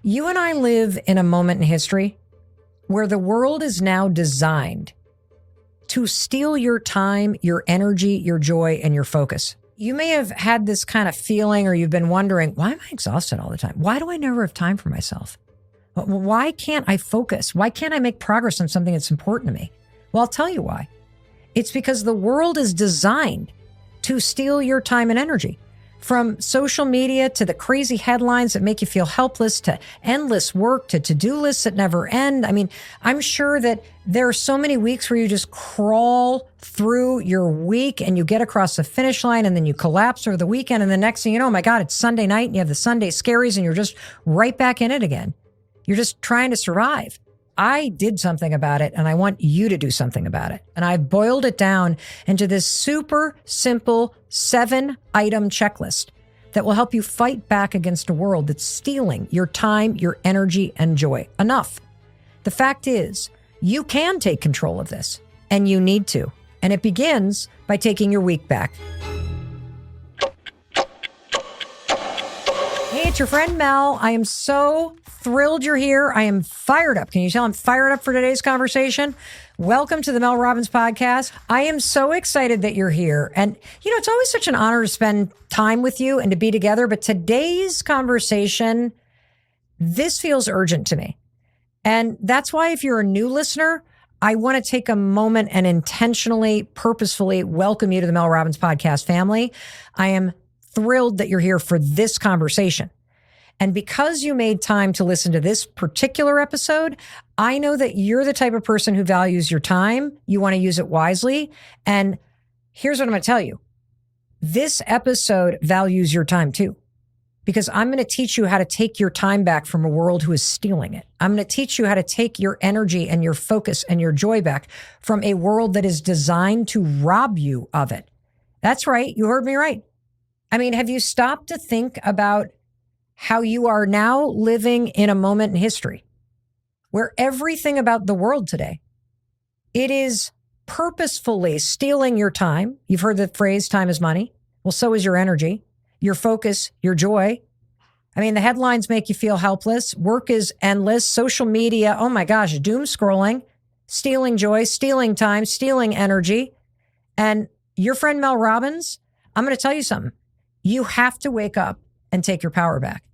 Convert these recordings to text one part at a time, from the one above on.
You and I live in a moment in history where the world is now designed to steal your time, your energy, your joy, and your focus. You may have had this kind of feeling, or you've been wondering, why am I exhausted all the time? Why do I never have time for myself? Why can't I focus? Why can't I make progress on something that's important to me? Well, I'll tell you why. It's because the world is designed to steal your time and energy. From social media to the crazy headlines that make you feel helpless, to endless work, to to-do lists that never end. I mean, I'm sure that there are so many weeks where you just crawl through your week and you get across the finish line and then you collapse over the weekend. And the next thing you know, oh my God, it's Sunday night and you have the Sunday scaries and you're just right back in it again. You're just trying to survive. I did something about it and I want you to do something about it. And I've boiled it down into this super simple 7-item checklist that will help you fight back against a world that's stealing your time, your energy, and joy. Enough. The fact is, you can take control of this and you need to. And it begins by taking your week back. Hey, it's your friend Mel. I am so thrilled you're here. I am fired up. Can you tell I'm fired up for today's conversation? Welcome to the Mel Robbins podcast. I am so excited that you're here. And, you know, it's always such an honor to spend time with you and to be together. But today's conversation, this feels urgent to me. And that's why if you're a new listener, I want to take a moment and intentionally, purposefully welcome you to the Mel Robbins podcast family. I am thrilled that you're here for this conversation. And because you made time to listen to this particular episode, I know that you're the type of person who values your time. You want to use it wisely. And here's what I'm going to tell you. This episode values your time too, because I'm going to teach you how to take your time back from a world who is stealing it. I'm going to teach you how to take your energy and your focus and your joy back from a world that is designed to rob you of it. That's right. You heard me right. I mean, have you stopped to think about how you are now living in a moment in history where everything about the world today, it is purposefully stealing your time. You've heard the phrase, time is money. Well, so is your energy, your focus, your joy. I mean, the headlines make you feel helpless. Work is endless. Social media, oh my gosh, doom scrolling, stealing joy, stealing time, stealing energy. And your friend Mel Robbins, I'm going to tell you something. You have to wake up and take your power back.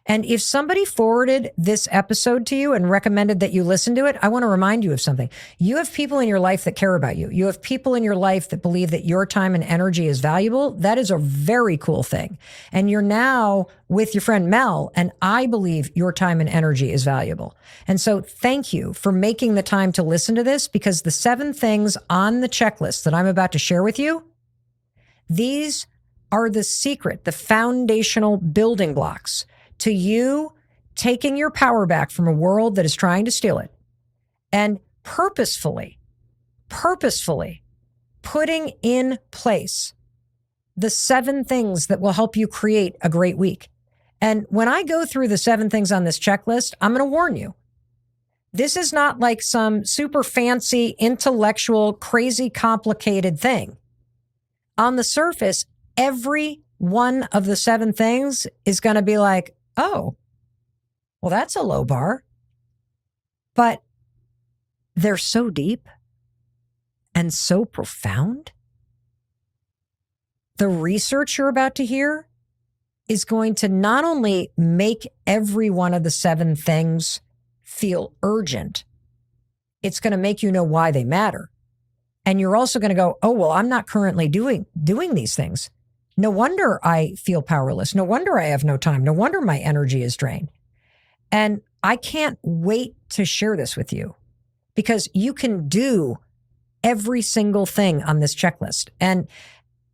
And if somebody forwarded this episode to you and recommended that you listen to it, I want to remind you of something. You have people in your life that care about you. You have people in your life that believe that your time and energy is valuable. That is a very cool thing. And you're now with your friend Mel, and I believe your time and energy is valuable. And so thank you for making the time to listen to this, because the 7 things on the checklist that I'm about to share with you, these are the secret, the foundational building blocks to you taking your power back from a world that is trying to steal it and purposefully putting in place the 7 things that will help you create a great week. And when I go through the 7 things on this checklist, I'm going to warn you. This is not like some super fancy, intellectual, crazy, complicated thing. On the surface, every one of the 7 things is going to be like, oh, well, that's a low bar. But they're so deep and so profound. The research you're about to hear is going to not only make every one of the 7 things feel urgent, it's going to make you know why they matter. And you're also going to go, oh, well, I'm not currently doing these things. No wonder I feel powerless. No wonder I have no time. No wonder my energy is drained. And I can't wait to share this with you, because you can do every single thing on this checklist. And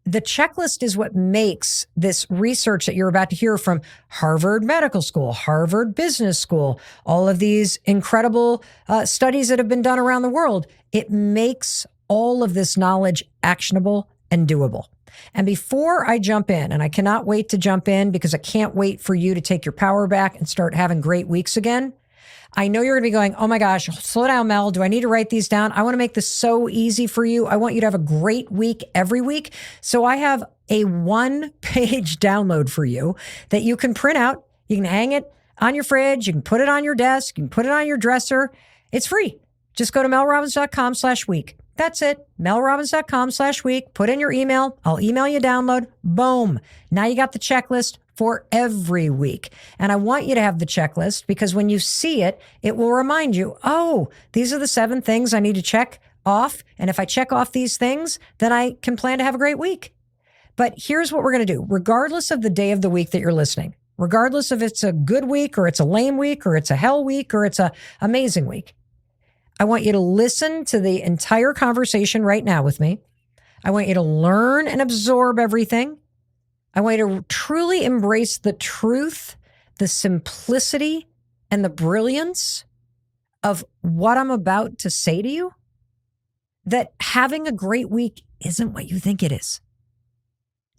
the checklist is what makes this research that you're about to hear from Harvard Medical School, Harvard Business School, all of these incredible studies that have been done around the world. It makes all of this knowledge actionable and doable. And before I jump in, and I cannot wait to jump in because I can't wait for you to take your power back and start having great weeks again. I know you're going to be going, oh my gosh, slow down, Mel. Do I need to write these down? I want to make this so easy for you. I want you to have a great week every week. So I have a 1-page download for you that you can print out. You can hang it on your fridge. You can put it on your desk. You can put it on your dresser. It's free. Just go to melrobbins.com/week. That's it. melrobbins.com/week. Put in your email. I'll email you a download. Boom. Now you got the checklist for every week. And I want you to have the checklist because when you see it, it will remind you, oh, these are the 7 things I need to check off. And if I check off these things, then I can plan to have a great week. But here's what we're going to do. Regardless of the day of the week that you're listening, regardless if it's a good week or it's a lame week or it's a hell week or it's a amazing week, I want you to listen to the entire conversation right now with me. I want you to learn and absorb everything. I want you to truly embrace the truth, the simplicity, and the brilliance of what I'm about to say to you. That having a great week isn't what you think it is.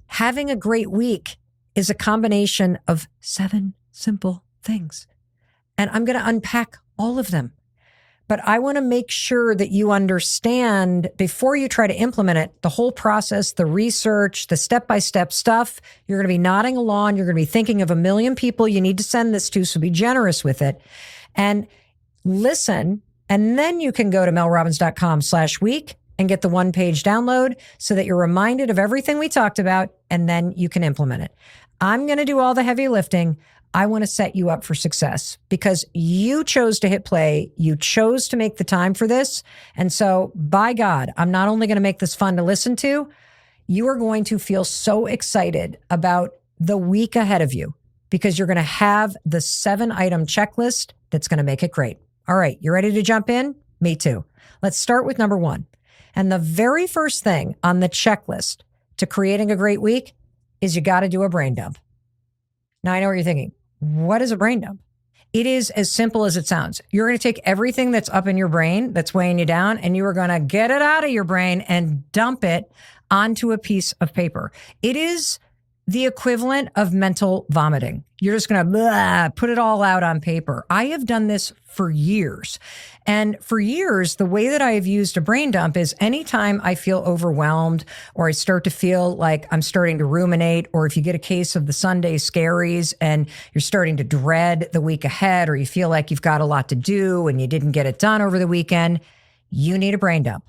Having a great week is a combination of 7 simple things. And I'm going to unpack all of them. But I want to make sure that you understand before you try to implement it, the whole process, the research, the step-by-step stuff. You're going to be nodding along. You're going to be thinking of a million people you need to send this to, so be generous with it. And listen, and then you can go to melrobbins.com/week and get the 1-page download so that you're reminded of everything we talked about, and then you can implement it. I'm going to do all the heavy lifting. I want to set you up for success because you chose to hit play. You chose to make the time for this. And so, by God, I'm not only going to make this fun to listen to, you are going to feel so excited about the week ahead of you because you're going to have the 7-item checklist that's going to make it great. All right, you ready to jump in? Me too. Let's start with number 1. And the very first thing on the checklist to creating a great week is you got to do a brain dump. Now, I know what you're thinking. What is a brain dump? It is as simple as it sounds. You're going to take everything that's up in your brain that's weighing you down, and you are going to get it out of your brain and dump it onto a piece of paper. It is the equivalent of mental vomiting. You're just going to put it all out on paper. I have done this for years. And for years, the way that I have used a brain dump is anytime I feel overwhelmed or I start to feel like I'm starting to ruminate, or if you get a case of the Sunday scaries and you're starting to dread the week ahead, or you feel like you've got a lot to do and you didn't get it done over the weekend, you need a brain dump.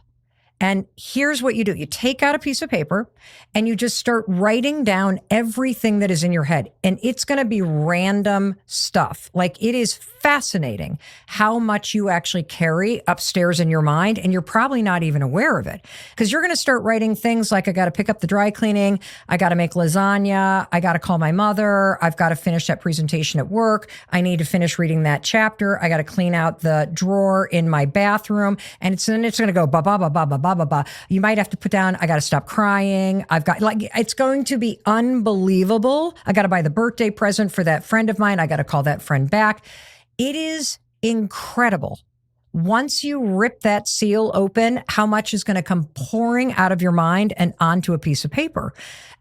And here's what you do. You take out a piece of paper and you just start writing down everything that is in your head. And it's going to be random stuff. Like, it is fascinating how much you actually carry upstairs in your mind. And you're probably not even aware of it because you're going to start writing things like, I got to pick up the dry cleaning. I got to make lasagna. I got to call my mother. I've got to finish that presentation at work. I need to finish reading that chapter. I got to clean out the drawer in my bathroom. And it's going to go ba ba ba ba ba ba. You might have to put down, I got to stop crying. It's going to be unbelievable. I got to buy the birthday present for that friend of mine. I got to call that friend back. It is incredible. Once you rip that seal open, how much is going to come pouring out of your mind and onto a piece of paper.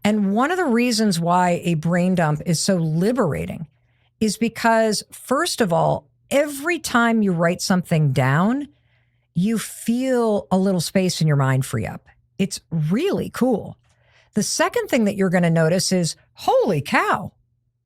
And one of the reasons why a brain dump is so liberating is because, first of all, every time you write something down, you feel a little space in your mind free up. It's really cool. The second thing that you're going to notice is, holy cow,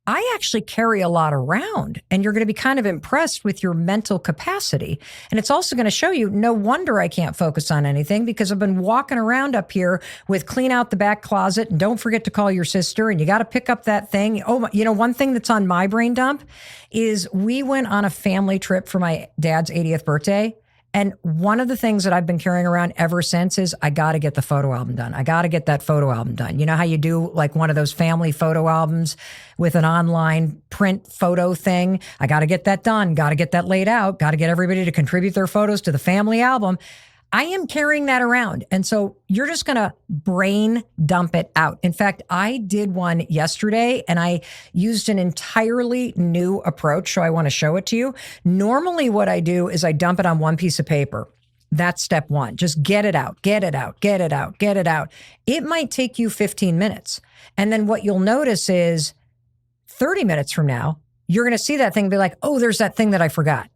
I actually carry a lot around, and you're going to be kind of impressed with your mental capacity. And it's also going to show you, no wonder I can't focus on anything because I've been walking around up here with clean out the back closet and don't forget to call your sister and you got to pick up that thing. Oh, one thing that's on my brain dump is we went on a family trip for my dad's 80th birthday. And one of the things that I've been carrying around ever since is I got to get the photo album done. I got to get that photo album done. You know how you do like one of those family photo albums with an online print photo thing? I got to get that done. Got to get that laid out. Got to get everybody to contribute their photos to the family album. I am carrying that around. And so you're just going to brain dump it out. In fact, I did one yesterday and I used an entirely new approach. So I want to show it to you. Normally what I do is I dump it on one piece of paper. That's step 1. Just get it out, get it out, get it out, get it out. It might take you 15 minutes. And then what you'll notice is 30 minutes from now, you're going to see that thing and be like, oh, there's that thing that I forgot.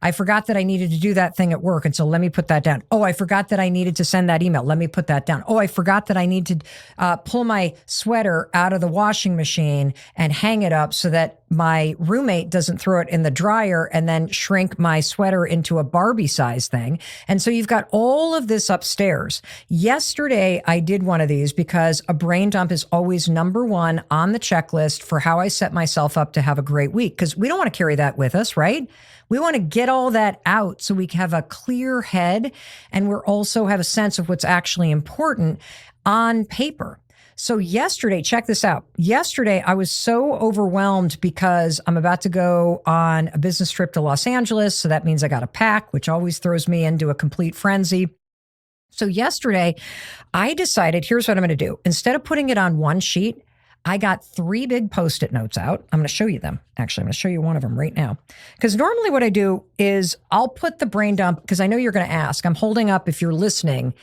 I forgot that I needed to do that thing at work. And so let me put that down. Oh, I forgot that I needed to send that email. Let me put that down. Oh, I forgot that I need to pull my sweater out of the washing machine and hang it up so that my roommate doesn't throw it in the dryer and then shrink my sweater into a Barbie size thing. And so you've got all of this upstairs. Yesterday, I did one of these because a brain dump is always number one on the checklist for how I set myself up to have a great week, because we don't want to carry that with us, right? We want to get all that out so we can have a clear head, and we're also have a sense of what's actually important on paper. So yesterday, check this out. Yesterday, I was so overwhelmed because I'm about to go on a business trip to Los Angeles. So that means I got to pack, which always throws me into a complete frenzy. So yesterday, I decided, here's what I'm going to do. Instead of putting it on one sheet, I got 3 big Post-it notes out. I'm going to show you them. Actually, I'm going to show you one of them right now. Because normally what I do is I'll put the brain dump, because I know you're going to ask. I'm holding up, if you're listening,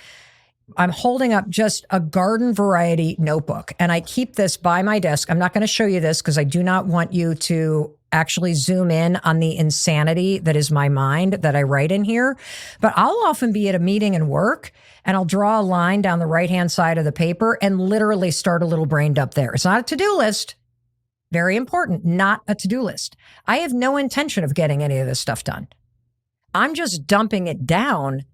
I'm holding up just a garden variety notebook, and I keep this by my desk. I'm not going to show you this because I do not want you to actually zoom in on the insanity that is my mind that I write in here. But I'll often be at a meeting and work, and I'll draw a line down the right-hand side of the paper and literally start a little brain dump there. It's not a to-do list. Very important, not a to-do list. I have no intention of getting any of this stuff done. I'm just dumping it down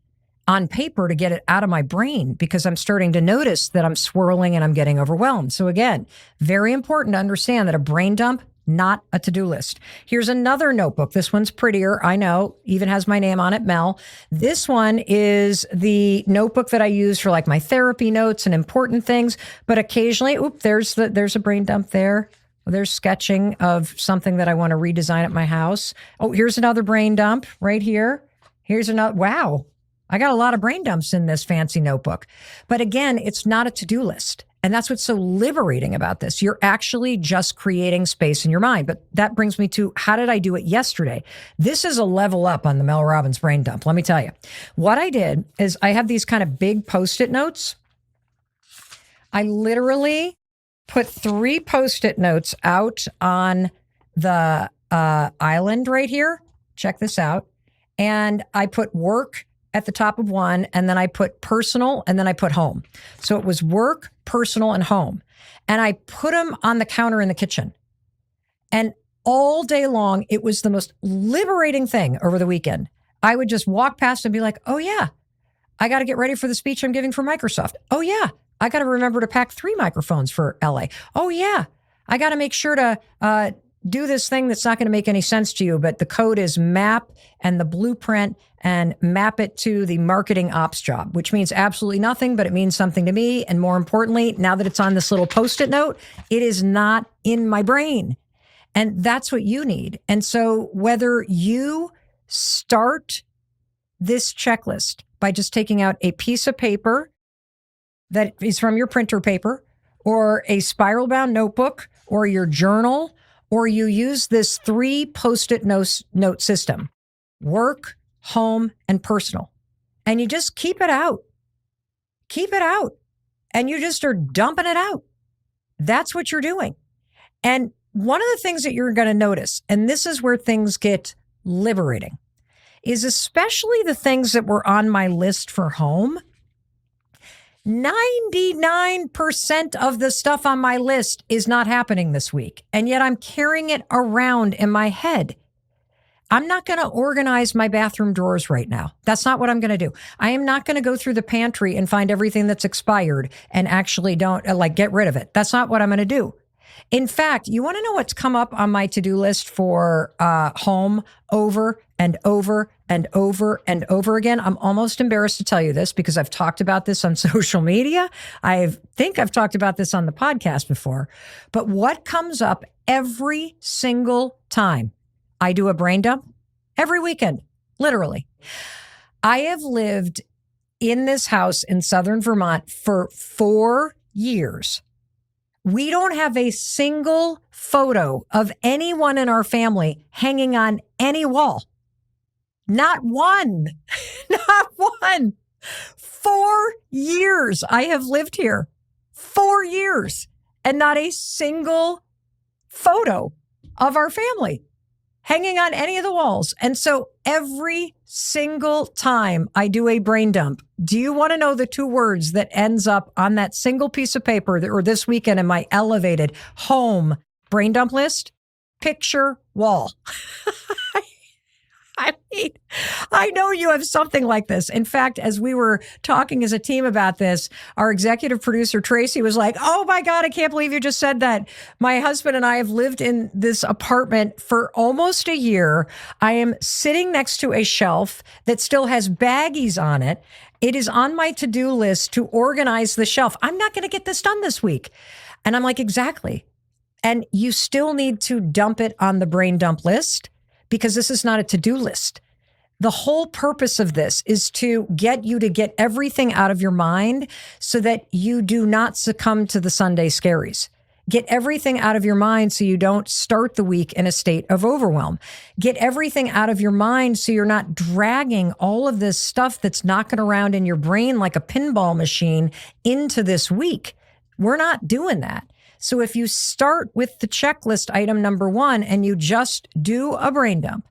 on paper to get it out of my brain because I'm starting to notice that I'm swirling and I'm getting overwhelmed. So again, very important to understand that a brain dump, not a to-do list. Here's another notebook. This one's prettier. I know, even has my name on it, Mel. This one is the notebook that I use for like my therapy notes and important things. But occasionally, there's a brain dump there. There's sketching of something that I want to redesign at my house. Oh, here's another brain dump right here. Here's another. Wow. I got a lot of brain dumps in this fancy notebook. But again, it's not a to-do list. And that's what's so liberating about this. You're actually just creating space in your mind. But that brings me to, how did I do it yesterday? This is a level up on the Mel Robbins brain dump. Let me tell you. What I did is I have these kind of big Post-it notes. I literally put 3 Post-it notes out on the island right here. Check this out. And I put work at the top of one, and then I put personal, and then I put home. So it was work, personal, and home. And I put them on the counter in the kitchen. And all day long, it was the most liberating thing over the weekend. I would just walk past and be like, oh yeah, I got to get ready for the speech I'm giving for Microsoft. Oh yeah, I got to remember to pack 3 microphones for LA. Oh yeah, I got to make sure to do this thing that's not going to make any sense to you, but the code is map and the blueprint and map it to the marketing ops job, which means absolutely nothing, but it means something to me. And more importantly, now that it's on this little Post-it note, it is not in my brain. And that's what you need. And so whether you start this checklist by just taking out a piece of paper that is from your printer paper, or a spiral bound notebook, or your journal, or you use this 3 Post-it note system, work, home, and personal, and you just keep it out, and you just are dumping it out. That's what you're doing. And one of the things that you're going to notice, and this is where things get liberating, is especially the things that were on my list for home. 99% of the stuff on my list is not happening this week. And yet I'm carrying it around in my head. I'm not going to organize my bathroom drawers right now. That's not what I'm going to do. I am not going to go through the pantry and find everything that's expired and actually get rid of it. That's not what I'm going to do. In fact, you want to know what's come up on my to-do list for home over and over and over and over again? I'm almost embarrassed to tell you this because I've talked about this on social media. I think I've talked about this on the podcast before. But what comes up every single time I do a brain dump? Every weekend, literally. I have lived in this house in Southern Vermont for 4 years. We don't have a single photo of anyone in our family hanging on any wall. Not one. Not one. 4 years I have lived here. 4 years. And not a single photo of our family hanging on any of the walls. And so every single time I do a brain dump, do you want to know the 2 words that ends up on that single piece of paper or this weekend in my elevated home brain dump list? picture wall. I mean, I know you have something like this. In fact, as we were talking as a team about this, our executive producer, Tracy, was like, oh my God, I can't believe you just said that. My husband and I have lived in this apartment for almost a year. I am sitting next to a shelf that still has baggies on it. It is on my to-do list to organize the shelf. I'm not going to get this done this week. And I'm like, exactly. And you still need to dump it on the brain dump list, because this is not a to-do list. The whole purpose of this is to get you to get everything out of your mind so that you do not succumb to the Sunday scaries. Get everything out of your mind so you don't start the week in a state of overwhelm. Get everything out of your mind so you're not dragging all of this stuff that's knocking around in your brain like a pinball machine into this week. We're not doing that. So if you start with the checklist item number 1 and you just do a brain dump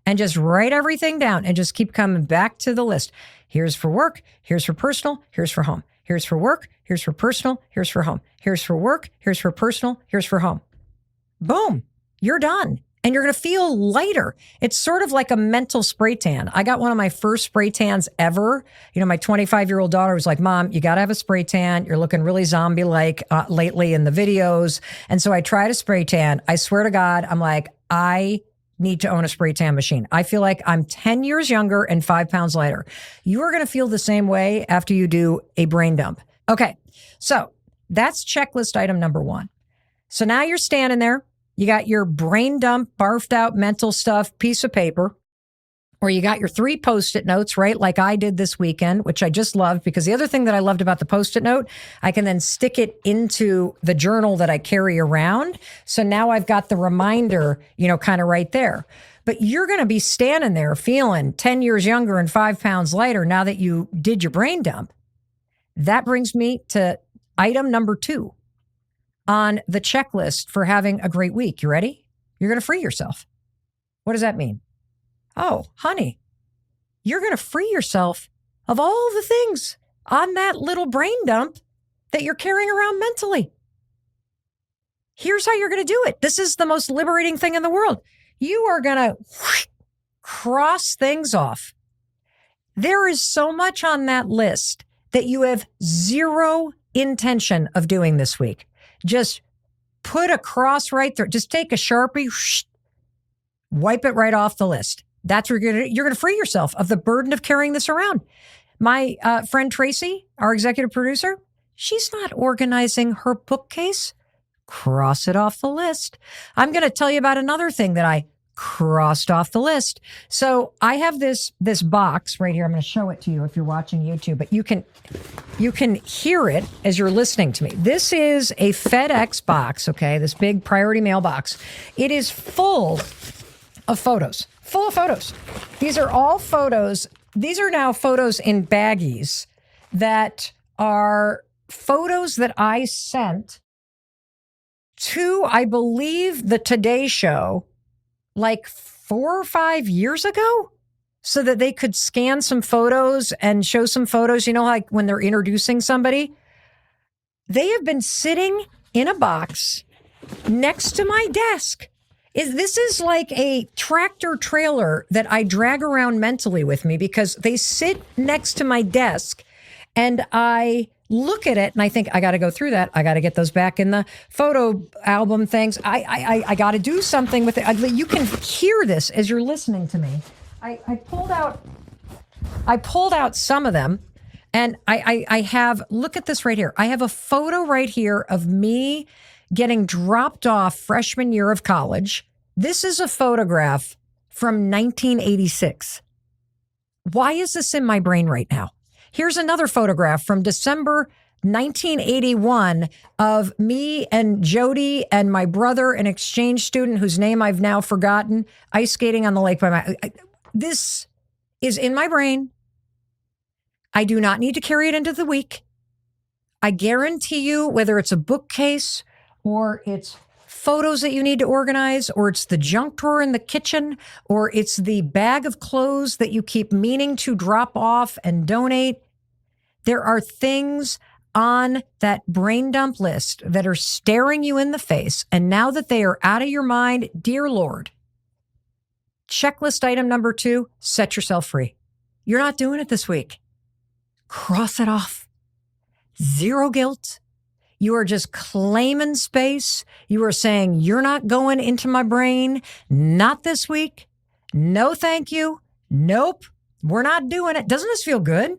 and just write everything down and just keep coming back to the list. Here's for work, here's for personal, here's for home. Here's for work, here's for personal, here's for home. Here's for work, here's for personal, here's for home. Boom, you're done. And you're going to feel lighter. It's sort of like a mental spray tan. I got one of my first spray tans ever. You know, my 25-year-old daughter was like, Mom, you got to have a spray tan. You're looking really zombie-like lately in the videos. And so I tried a spray tan. I swear to God, I'm like, I need to own a spray tan machine. I feel like I'm 10 years younger and 5 pounds lighter. You are going to feel the same way after you do a brain dump. Okay, so that's checklist item number 1. So now you're standing there. You got your brain dump, barfed out mental stuff, piece of paper, or you got your 3 Post-it notes, right? Like I did this weekend, which I just loved, because the other thing that I loved about the Post-it note, I can then stick it into the journal that I carry around. So now I've got the reminder, you know, kind of right there. But you're going to be standing there feeling 10 years younger and 5 pounds lighter now that you did your brain dump. That brings me to item number 2. On the checklist for having a great week. You ready? You're going to free yourself. What does that mean? Oh, honey, you're going to free yourself of all the things on that little brain dump that you're carrying around mentally. Here's how you're going to do it. This is the most liberating thing in the world. You are going to cross things off. There is so much on that list that you have zero intention of doing this week. Just put a cross right there. Just take a Sharpie, wipe it right off the list. That's where you're going to free yourself of the burden of carrying this around. My friend Tracy, our executive producer, she's not organizing her bookcase. Cross it off the list. I'm going to tell you about another thing that I crossed off the list. So I have this box right here. I'm going to show it to you if you're watching YouTube, but you can hear it as you're listening to me. This is a FedEx box, okay? This big priority mail box. It is full of photos. These are all photos. These are now photos in baggies that are photos that I sent to, I believe, the Today Show like 4 or 5 years ago, so that they could scan some photos and show some photos, you know, like when they're introducing somebody. They have been sitting in a box next to my desk. This is like a tractor trailer that I drag around mentally with me, because they sit next to my desk and I look at it and I think, I got to go through that. I got to get those back in the photo album things. I got to do something with it. You can hear this as you're listening to me. I pulled out some of them, and I have, look at this right here. I have a photo right here of me getting dropped off freshman year of college. This is a photograph from 1986. Why is this in my brain right now? Here's another photograph from December 1981 of me and Jody and my brother, an exchange student whose name I've now forgotten, ice skating on the lake by my... This is in my brain. I do not need to carry it into the week. I guarantee you, whether it's a bookcase or it's photos that you need to organize, or it's the junk drawer in the kitchen, or it's the bag of clothes that you keep meaning to drop off and donate, there are things on that brain dump list that are staring you in the face, and now that they are out of your mind, dear Lord, checklist item number 2, set yourself free. You're not doing it this week. Cross it off. Zero guilt. You are just claiming space. You are saying, you're not going into my brain. Not this week. No, thank you. Nope. We're not doing it. Doesn't this feel good?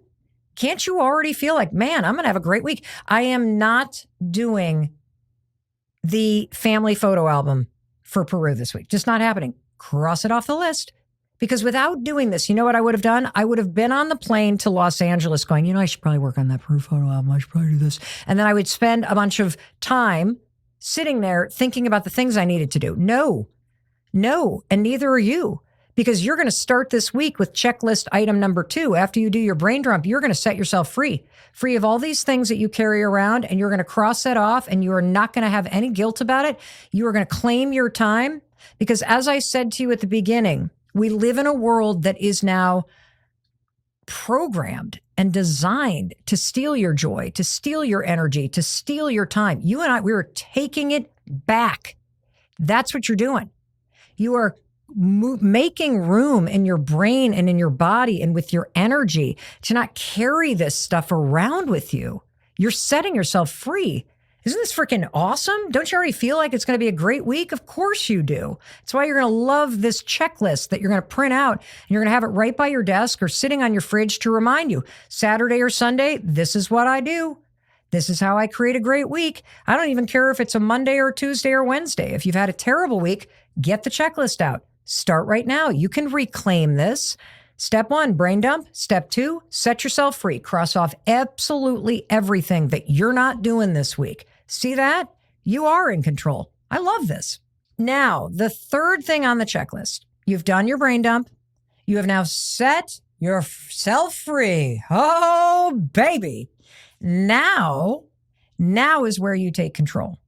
Can't you already feel like, man, I'm going to have a great week? I am not doing the family photo album for Peru this week. Just not happening. Cross it off the list. Because without doing this, you know what I would have done? I would have been on the plane to Los Angeles going, I should probably work on that Peru photo album. I should probably do this. And then I would spend a bunch of time sitting there thinking about the things I needed to do. No. And neither are you. Because you're going to start this week with checklist item number 2. After you do your brain dump, you're going to set yourself free of all these things that you carry around, and you're going to cross that off, and you are not going to have any guilt about it. You are going to claim your time, because as I said to you at the beginning, we live in a world that is now programmed and designed to steal your joy, to steal your energy, to steal your time. You and I, we are taking it back. That's what you're doing. You are making room in your brain and in your body and with your energy to not carry this stuff around with you. You're setting yourself free. Isn't this freaking awesome? Don't you already feel like it's going to be a great week? Of course you do. That's why you're going to love this checklist that you're going to print out, and you're going to have it right by your desk or sitting on your fridge to remind you, Saturday or Sunday, this is what I do. This is how I create a great week. I don't even care if it's a Monday or Tuesday or Wednesday. If you've had a terrible week, get the checklist out. Start right now. You can reclaim this. Step 1, brain dump. Step 2, set yourself free. Cross off absolutely everything that you're not doing this week. See that? You are in control. I love this. Now, the third thing on the checklist, you've done your brain dump. You have now set yourself free. Oh, baby. Now is where you take control.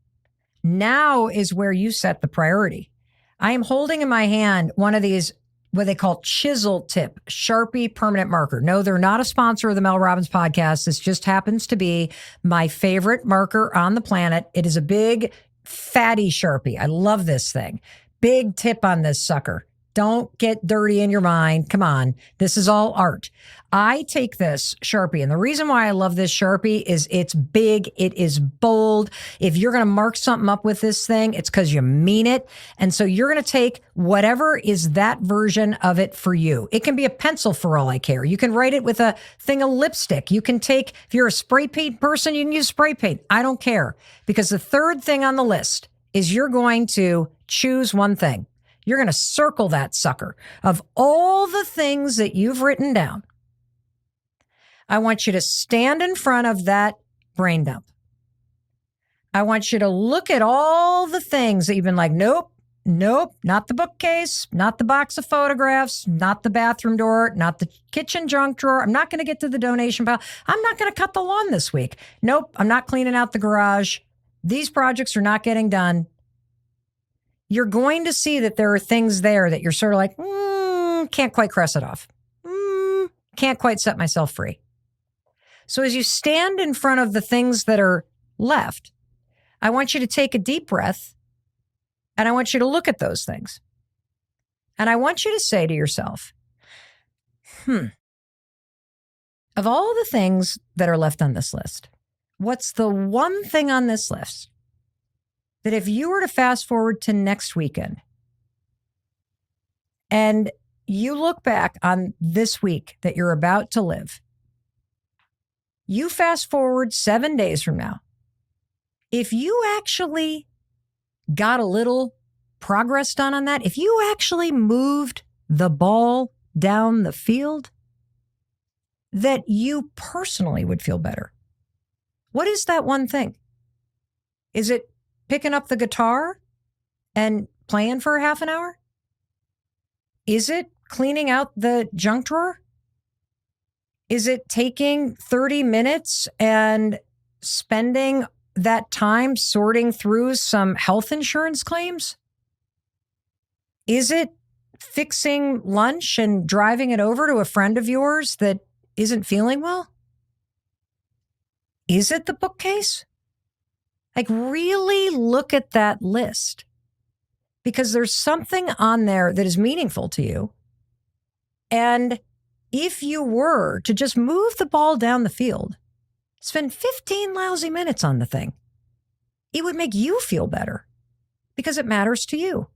Now is where you set the priority. I am holding in my hand one of these, what they call chisel tip Sharpie permanent marker. No, they're not a sponsor of the Mel Robbins podcast. This just happens to be my favorite marker on the planet. It is a big, fatty Sharpie. I love this thing. Big tip on this sucker. Don't get dirty in your mind. Come on. This is all art. I take this Sharpie, and the reason why I love this Sharpie is it's big. It is bold. If you're going to mark something up with this thing, it's because you mean it. And so you're going to take whatever is that version of it for you. It can be a pencil for all I care. You can write it with a thing of lipstick. You can take, if you're a spray paint person, you can use spray paint. I don't care. Because the third thing on the list is you're going to choose one thing. You're going to circle that sucker. Of all the things that you've written down, I want you to stand in front of that brain dump. I want you to look at all the things that you've been like, nope, not the bookcase, not the box of photographs, not the bathroom door, not the kitchen junk drawer. I'm not going to get to the donation pile. I'm not going to cut the lawn this week. Nope, I'm not cleaning out the garage. These projects are not getting done. You're going to see that there are things there that you're sort of like, can't quite cross it off. Can't quite set myself free. So as you stand in front of the things that are left, I want you to take a deep breath, and I want you to look at those things. And I want you to say to yourself, of all the things that are left on this list, what's the one thing on this list that if you were to fast forward to next weekend and you look back on this week that you're about to live, you fast forward 7 days from now, if you actually got a little progress done on that, if you actually moved the ball down the field, that you personally would feel better. What is that one thing? Is it picking up the guitar and playing for half an hour? Is it cleaning out the junk drawer? Is it taking 30 minutes and spending that time sorting through some health insurance claims? Is it fixing lunch and driving it over to a friend of yours that isn't feeling well? Is it the bookcase? Like, really look at that list, because there's something on there that is meaningful to you. And if you were to just move the ball down the field, spend 15 lousy minutes on the thing, it would make you feel better because it matters to you.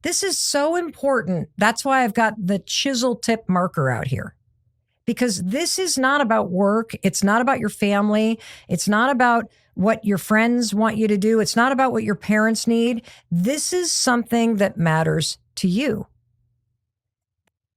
This is so important. That's why I've got the chisel tip marker out here, because this is not about work. It's not about your family. It's not about what your friends want you to do. It's not about what your parents need. This is something that matters to you.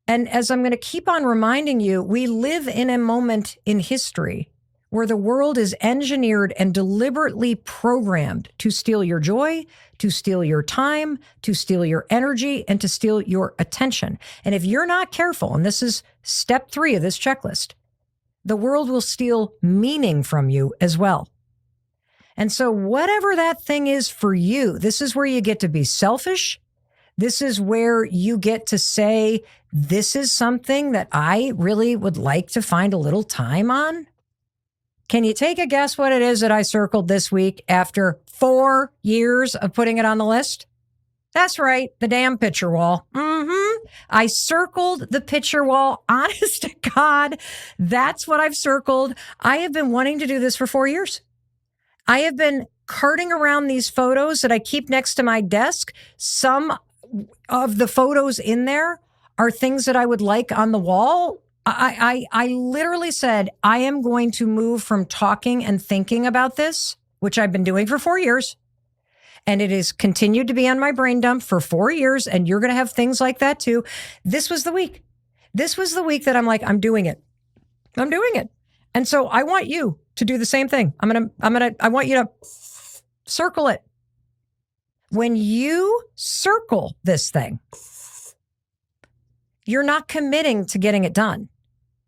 And as I'm going to keep on reminding you, we live in a moment in history where the world is engineered and deliberately programmed to steal your joy, to steal your time, to steal your energy, and to steal your attention. And if you're not careful, and this is step 3 of this checklist, the world will steal meaning from you as well. And so whatever that thing is for you, this is where you get to be selfish. This is where you get to say, this is something that I really would like to find a little time on. Can you take a guess what it is that I circled this week after 4 years of putting it on the list? That's right, the damn picture wall. I circled the picture wall. Honest to God, that's what I've circled. I have been wanting to do this for 4 years. I have been carting around these photos that I keep next to my desk. Some of the photos in there are things that I would like on the wall. I literally said, I am going to move from talking and thinking about this, which I've been doing for 4 years. And it has continued to be on my brain dump for 4 years. And you're going to have things like that too. This was the week. This was the week that I'm like, I'm doing it. I'm doing it. And so I want you to do the same thing. I want you to circle it. When you circle this thing, you're not committing to getting it done.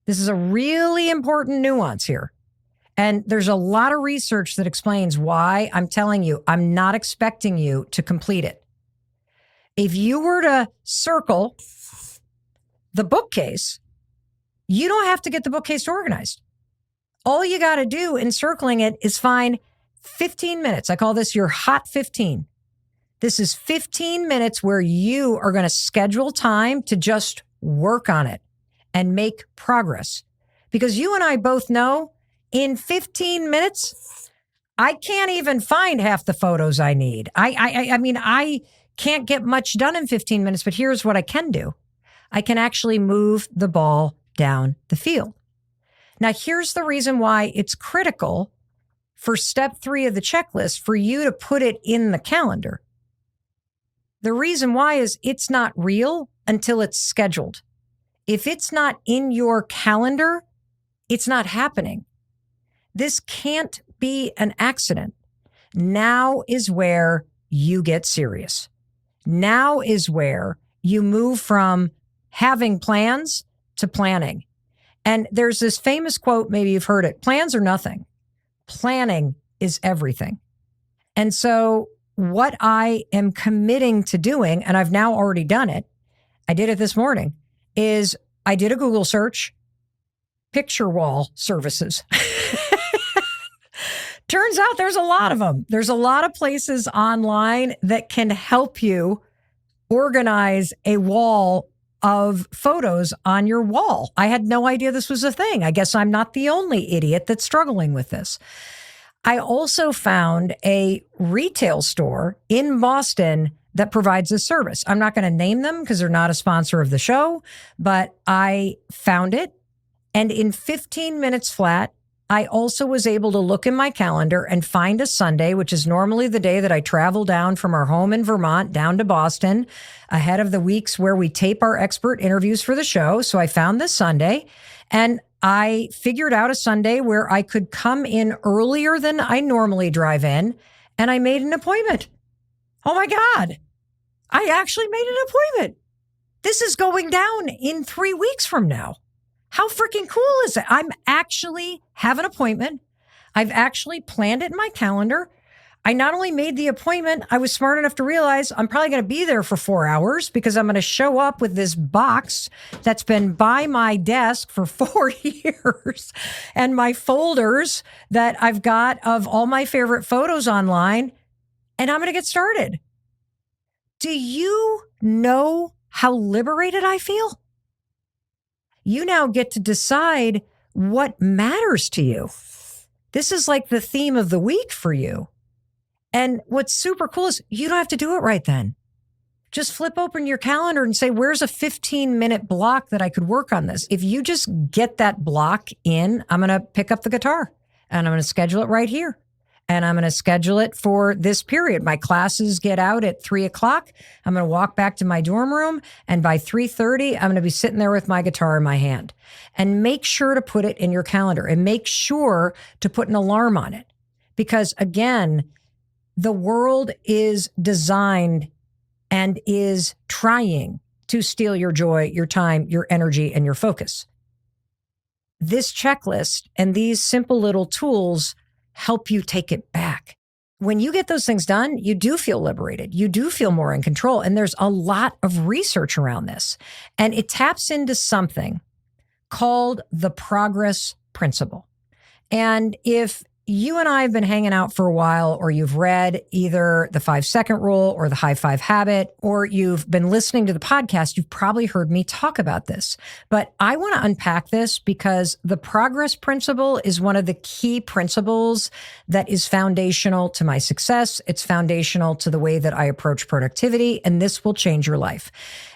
This is a really important nuance here. And there's a lot of research that explains why I'm telling you, I'm not expecting you to complete it. If you were to circle the bookcase, you don't have to get the bookcase organized. All you got to do in circling it is find 15 minutes. I call this your hot 15. This is 15 minutes where you are going to schedule time to just work on it and make progress. Because you and I both know in 15 minutes, I can't even find half the photos I need. I mean, I can't get much done in 15 minutes, but here's what I can do. I can actually move the ball down the field. Now, here's the reason why it's critical for step 3 of the checklist for you to put it in the calendar. The reason why is it's not real until it's scheduled. If it's not in your calendar, it's not happening. This can't be an accident. Now is where you get serious. Now is where you move from having plans to planning. And there's this famous quote, maybe you've heard it, plans are nothing. Planning is everything. And so what I am committing to doing, and I've now already done it, I did it this morning, is I did a Google search, picture wall services. Turns out there's a lot of them. There's a lot of places online that can help you organize a wall of photos on your wall. I had no idea this was a thing. I guess I'm not the only idiot that's struggling with this. I also found a retail store in Boston that provides this service. I'm not going to name them because they're not a sponsor of the show, but I found it. And in 15 minutes flat, I also was able to look in my calendar and find a Sunday, which is normally the day that I travel down from our home in Vermont down to Boston ahead of the weeks where we tape our expert interviews for the show. So I found this Sunday and I figured out a Sunday where I could come in earlier than I normally drive in, and I made an appointment. Oh my God, I actually made an appointment. This is going down in 3 weeks from now. How freaking cool is it? I'm actually have an appointment. I've actually planned it in my calendar. I not only made the appointment, I was smart enough to realize I'm probably going to be there for 4 hours because I'm going to show up with this box that's been by my desk for 4 years and my folders that I've got of all my favorite photos online, and I'm going to get started. Do you know how liberated I feel? You now get to decide what matters to you. This is like the theme of the week for you. And what's super cool is you don't have to do it right then. Just flip open your calendar and say, where's a 15-minute block that I could work on this? If you just get that block in, I'm going to pick up the guitar and I'm going to schedule it right here. And I'm going to schedule it for this period. My classes get out at 3:00. I'm going to walk back to my dorm room. And by 3:30, I'm going to be sitting there with my guitar in my hand. And make sure to put it in your calendar and make sure to put an alarm on it. Because again, the world is designed and is trying to steal your joy, your time, your energy, and your focus. This checklist and these simple little tools help you take it back. When you get those things done, you do feel liberated. You do feel more in control. And there's a lot of research around this. And it taps into something called the progress principle. And if you and I have been hanging out for a while, or you've read either the 5-second rule or the high five habit, or you've been listening to the podcast, you've probably heard me talk about this. But I want to unpack this because the progress principle is one of the key principles that is foundational to my success. It's foundational to the way that I approach productivity, and this will change your life.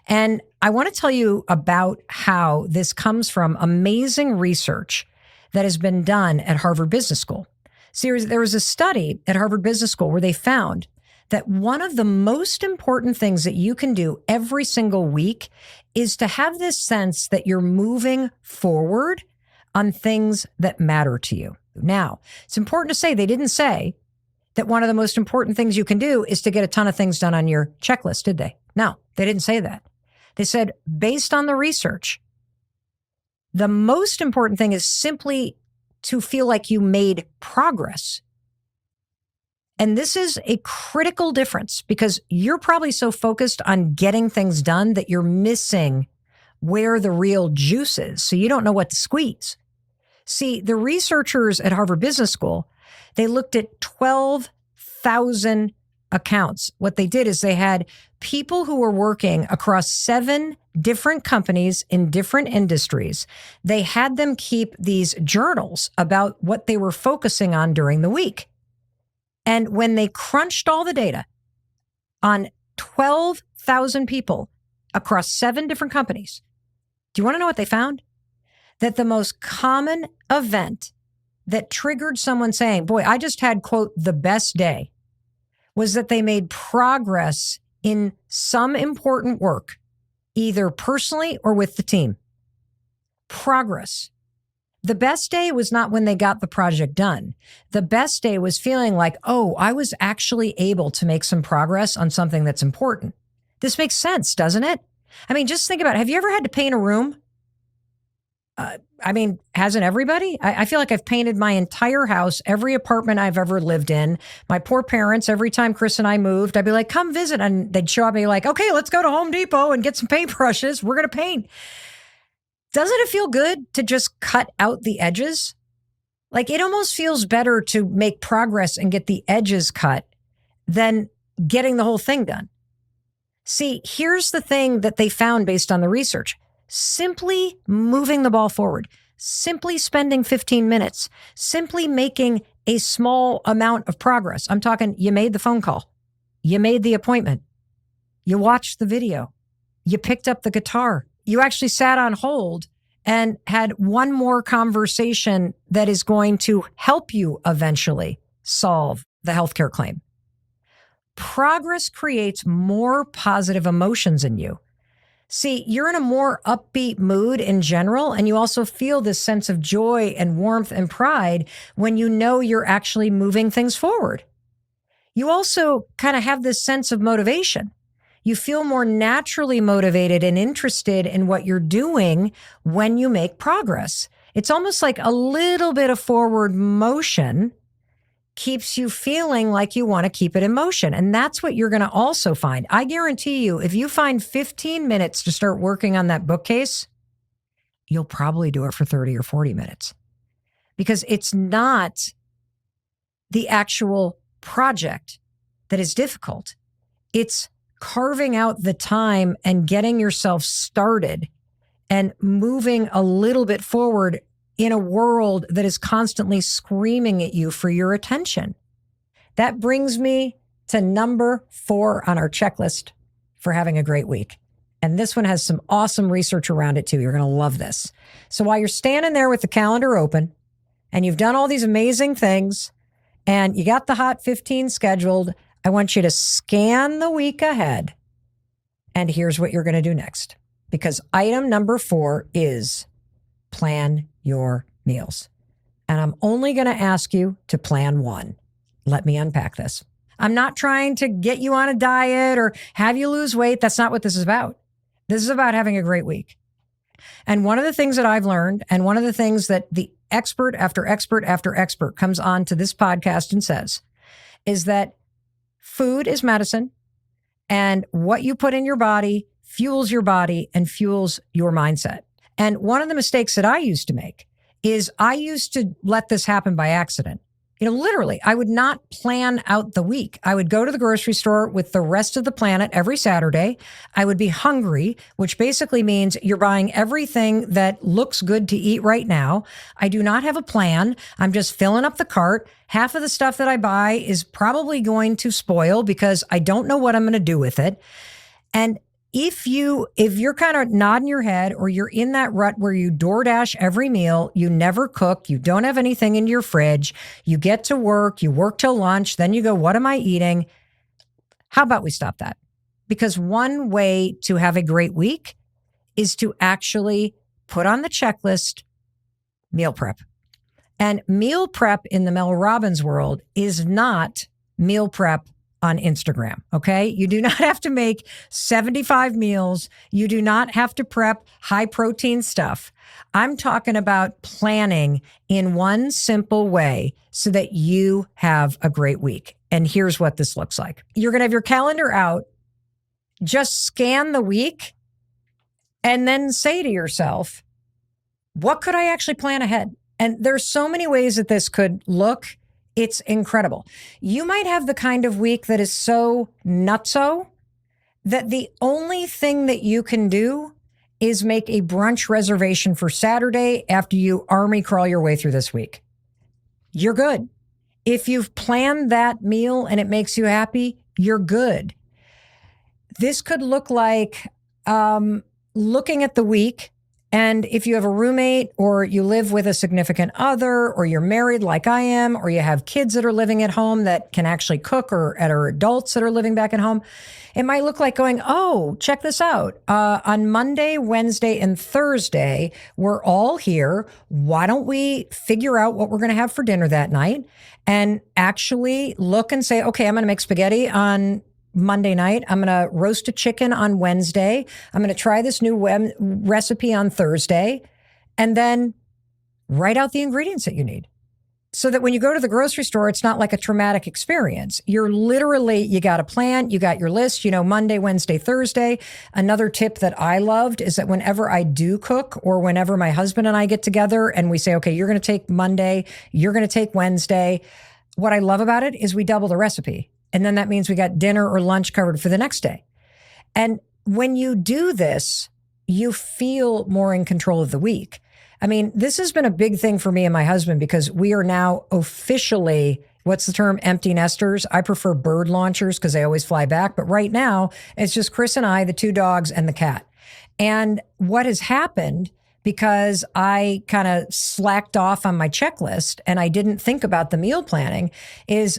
And I want to tell you about how this comes from amazing research that has been done at Harvard Business School. There was a study at Harvard Business School where they found that one of the most important things that you can do every single week is to have this sense that you're moving forward on things that matter to you. Now, it's important to say they didn't say that one of the most important things you can do is to get a ton of things done on your checklist, did they? No, they didn't say that. They said, based on the research, the most important thing is simply to feel like you made progress. And this is a critical difference because you're probably so focused on getting things done that you're missing where the real juice is. So you don't know what to squeeze. See, the researchers at Harvard Business School, they looked at 12,000 accounts. What they did is they had people who were working across 7 different companies in different industries. They had them keep these journals about what they were focusing on during the week. And when they crunched all the data on 12,000 people across 7 different companies, do you want to know what they found? That the most common event that triggered someone saying, boy, I just had, quote, the best day, was that they made progress in some important work, either personally or with the team. Progress. The best day was not when they got the project done. The best day was feeling like, oh, I was actually able to make some progress on something that's important. This makes sense, doesn't it? I mean, just think about it. Have you ever had to paint a room? Hasn't everybody? I feel like I've painted my entire house, every apartment I've ever lived in. My poor parents, every time Chris and I moved, I'd be like, come visit. And they'd show up and be like, okay, let's go to Home Depot and get some paintbrushes. We're going to paint. Doesn't it feel good to just cut out the edges? Like it almost feels better to make progress and get the edges cut than getting the whole thing done. See, here's the thing that they found based on the research. Simply moving the ball forward, simply spending 15 minutes, simply making a small amount of progress. I'm talking, you made the phone call, you made the appointment, you watched the video, you picked up the guitar, you actually sat on hold and had one more conversation that is going to help you eventually solve the healthcare claim. Progress creates more positive emotions in you. See, you're in a more upbeat mood in general, and you also feel this sense of joy and warmth and pride when you know you're actually moving things forward. You also kind of have this sense of motivation. You feel more naturally motivated and interested in what you're doing when you make progress. It's almost like a little bit of forward motion keeps you feeling like you want to keep it in motion. And that's what you're going to also find. I guarantee you, if you find 15 minutes to start working on that bookcase, you'll probably do it for 30 or 40 minutes, because it's not the actual project that is difficult. It's carving out the time and getting yourself started and moving a little bit forward in a world that is constantly screaming at you for your attention. That brings me to number 4 on our checklist for having a great week. And this one has some awesome research around it too. You're going to love this. So while you're standing there with the calendar open and you've done all these amazing things and you got the Hot 15 scheduled, I want you to scan the week ahead. And here's what you're going to do next. Because item number 4 is plan your meals. And I'm only going to ask you to plan one. Let me unpack this. I'm not trying to get you on a diet or have you lose weight. That's not what this is about. This is about having a great week. And one of the things that I've learned, and one of the things that the expert after expert after expert comes on to this podcast and says, is that food is medicine, and what you put in your body fuels your body and fuels your mindset. And one of the mistakes that I used to make is I used to let this happen by accident. Literally, I would not plan out the week. I would go to the grocery store with the rest of the planet every Saturday. I would be hungry, which basically means you're buying everything that looks good to eat right now. I do not have a plan. I'm just filling up the cart. Half of the stuff that I buy is probably going to spoil because I don't know what I'm going to do with it. And if you're kind of nodding your head, or you're in that rut where you DoorDash every meal, you never cook, you don't have anything in your fridge, you get to work, you work till lunch, then you go, what am I eating? How about we stop that? Because one way to have a great week is to actually put on the checklist meal prep. And meal prep in the Mel Robbins world is not meal prep on Instagram, okay? You do not have to make 75 meals. You do not have to prep high protein stuff. I'm talking about planning in one simple way so that you have a great week. And here's what this looks like. You're going to have your calendar out. Just scan the week and then say to yourself, what could I actually plan ahead? And there's so many ways that this could look. It's incredible. You might have the kind of week that is so nutso that the only thing that you can do is make a brunch reservation for Saturday after you army crawl your way through this week. You're good. If you've planned that meal and it makes you happy, you're good. This could look like looking at the week. And if you have a roommate, or you live with a significant other, or you're married like I am, or you have kids that are living at home that can actually cook, or adults that are living back at home, it might look like going, oh, check this out. On Monday, Wednesday, and Thursday, we're all here. Why don't we figure out what we're going to have for dinner that night and actually look and say, okay, I'm going to make spaghetti on Monday night. I'm going to roast a chicken on Wednesday. I'm going to try this new recipe on Thursday, and then write out the ingredients that you need so that when you go to the grocery store, it's not like a traumatic experience. You got a plan, you got your list, Monday, Wednesday, Thursday. Another tip that I loved is that whenever I do cook, or whenever my husband and I get together and we say, okay, you're going to take Monday, you're going to take Wednesday. What I love about it is we double the recipe. And then that means we got dinner or lunch covered for the next day. And when you do this, you feel more in control of the week. I mean, this has been a big thing for me and my husband because we are now officially, what's the term, empty nesters. I prefer bird launchers because they always fly back. But right now, it's just Chris and I, the 2 dogs, and the cat. And what has happened, because I kind of slacked off on my checklist and I didn't think about the meal planning, is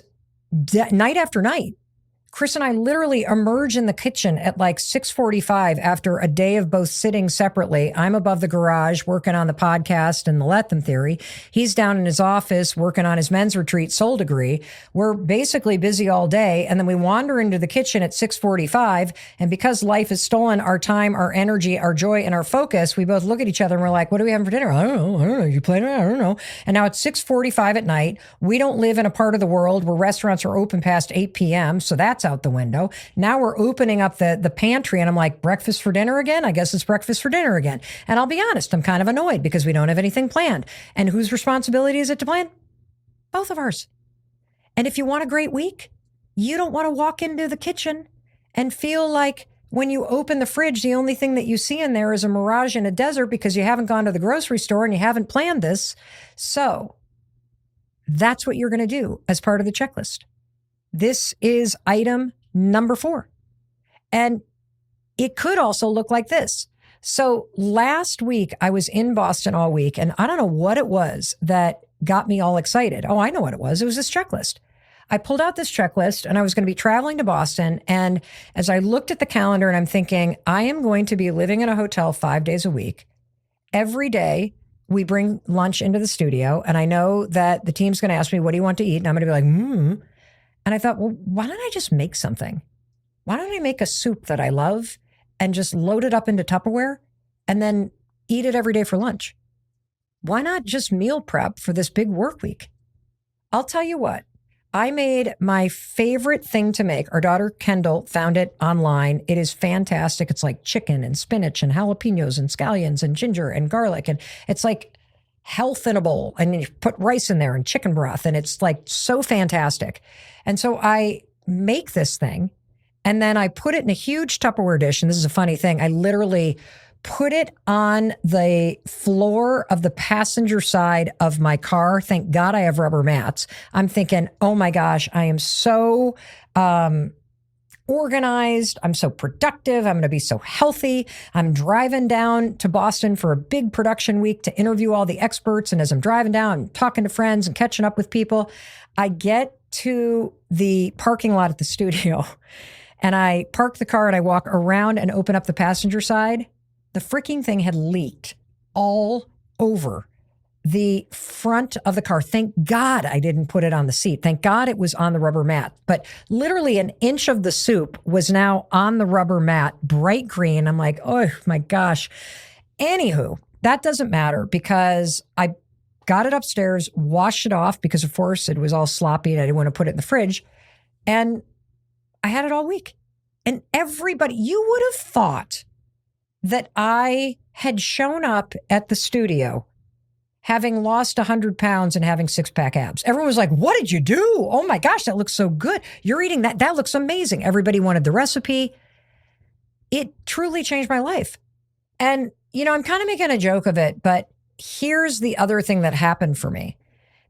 night after night, Chris and I literally emerge in the kitchen at like 6:45 after a day of both sitting separately. I'm above the garage working on the podcast and the Let Them theory. He's down in his office working on his men's retreat soul degree. We're basically busy all day. And then we wander into the kitchen at 6:45. And because life has stolen our time, our energy, our joy, and our focus, we both look at each other and we're like, what are we having for dinner? I don't know. You playing it? I don't know. And now it's 6:45 at night. We don't live in a part of the world where restaurants are open past 8 p.m. So that's out the window. Now we're opening up the pantry and I'm like, breakfast for dinner again? I guess it's breakfast for dinner again. And I'll be honest, I'm kind of annoyed because we don't have anything planned. And whose responsibility is it to plan? Both of ours. And if you want a great week, you don't want to walk into the kitchen and feel like when you open the fridge, the only thing that you see in there is a mirage in a desert because you haven't gone to the grocery store and you haven't planned this. So that's what you're going to do as part of the checklist. This is item number 4. And it could also look like this. So last week I was in Boston all week and I don't know what it was that got me all excited. Oh, I know what it was. It was this checklist. I pulled out this checklist and I was going to be traveling to Boston. And as I looked at the calendar and I'm thinking, I am going to be living in a hotel 5 days a week. Every day we bring lunch into the studio. And I know that the team's going to ask me, what do you want to eat? And I'm going to be like, And I thought, well, why don't I just make something? Why don't I make a soup that I love and just load it up into Tupperware and then eat it every day for lunch? Why not just meal prep for this big work week? I'll tell you what, I made my favorite thing to make. Our daughter Kendall found it online. It is fantastic. It's like chicken and spinach and jalapenos and scallions and ginger and garlic. And it's like health in a bowl. And you put rice in there and chicken broth. And it's like so fantastic. And so I make this thing and then I put it in a huge Tupperware dish. And this is a funny thing. I literally put it on the floor of the passenger side of my car. Thank God I have rubber mats. I'm thinking, oh my gosh, I am so organized. I'm so productive. I'm going to be so healthy. I'm driving down to Boston for a big production week to interview all the experts. And as I'm driving down, I'm talking to friends and catching up with people. I get to the parking lot at the studio and I park the car and I walk around and open up the passenger side. The freaking thing had leaked all over the front of the car. Thank God I didn't put it on the seat. Thank God it was on the rubber mat. But literally an inch of the soup was now on the rubber mat, bright green. I'm like, oh my gosh. Anywho, that doesn't matter because I got it upstairs, washed it off because of course it was all sloppy and I didn't want to put it in the fridge. And I had it all week. And everybody, you would have thought that I had shown up at the studio having lost 100 pounds and having 6-pack abs. Everyone was like, what did you do? Oh my gosh, that looks so good. You're eating that. That looks amazing. Everybody wanted the recipe. It truly changed my life. And, you know, I'm kind of making a joke of it, but here's the other thing that happened for me.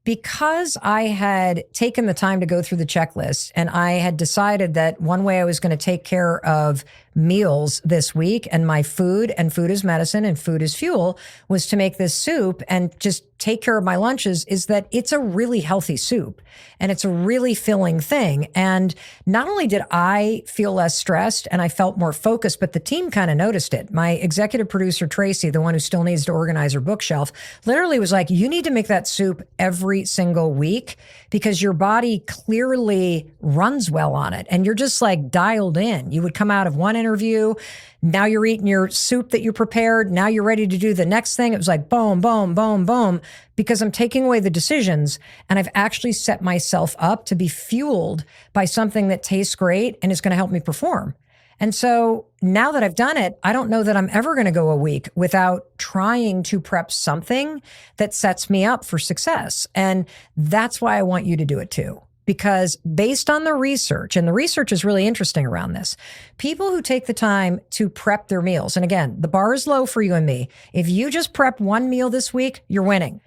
Because I had taken the time to go through the checklist and I had decided that one way I was going to take care of meals this week and my food, and food is medicine and food is fuel, was to make this soup and just take care of my lunches, is that it's a really healthy soup and it's a really filling thing. And not only did I feel less stressed and I felt more focused, but the team kind of noticed it. My executive producer, Tracy, the one who still needs to organize her bookshelf, literally was like, you need to make that soup every single week because your body clearly runs well on it. And you're just like dialed in. You would come out of one interview. Now you're eating your soup that you prepared. Now you're ready to do the next thing. It was like boom, boom, boom, boom, because I'm taking away the decisions and I've actually set myself up to be fueled by something that tastes great and is going to help me perform. And so now that I've done it, I don't know that I'm ever going to go a week without trying to prep something that sets me up for success. And that's why I want you to do it too. Because based on the research, and the research is really interesting around this, people who take the time to prep their meals, and again, the bar is low for you and me. If you just prep one meal this week, you're winning.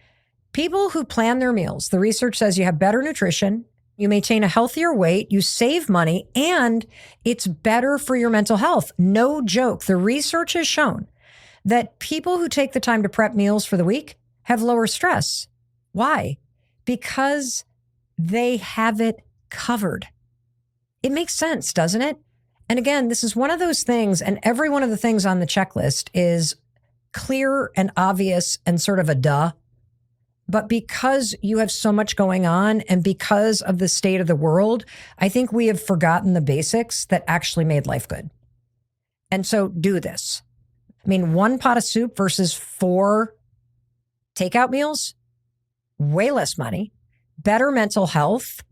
People who plan their meals, the research says you have better nutrition, you maintain a healthier weight, you save money, and it's better for your mental health. No joke. The research has shown that people who take the time to prep meals for the week have lower stress. Why? Because they have it covered. It makes sense, doesn't it? And again, this is one of those things, and every one of the things on the checklist is clear and obvious and sort of a duh. But because you have so much going on and because of the state of the world, I think we have forgotten the basics that actually made life good. And so do this. I mean, 1 pot of soup versus 4 takeout meals, way less money, better mental health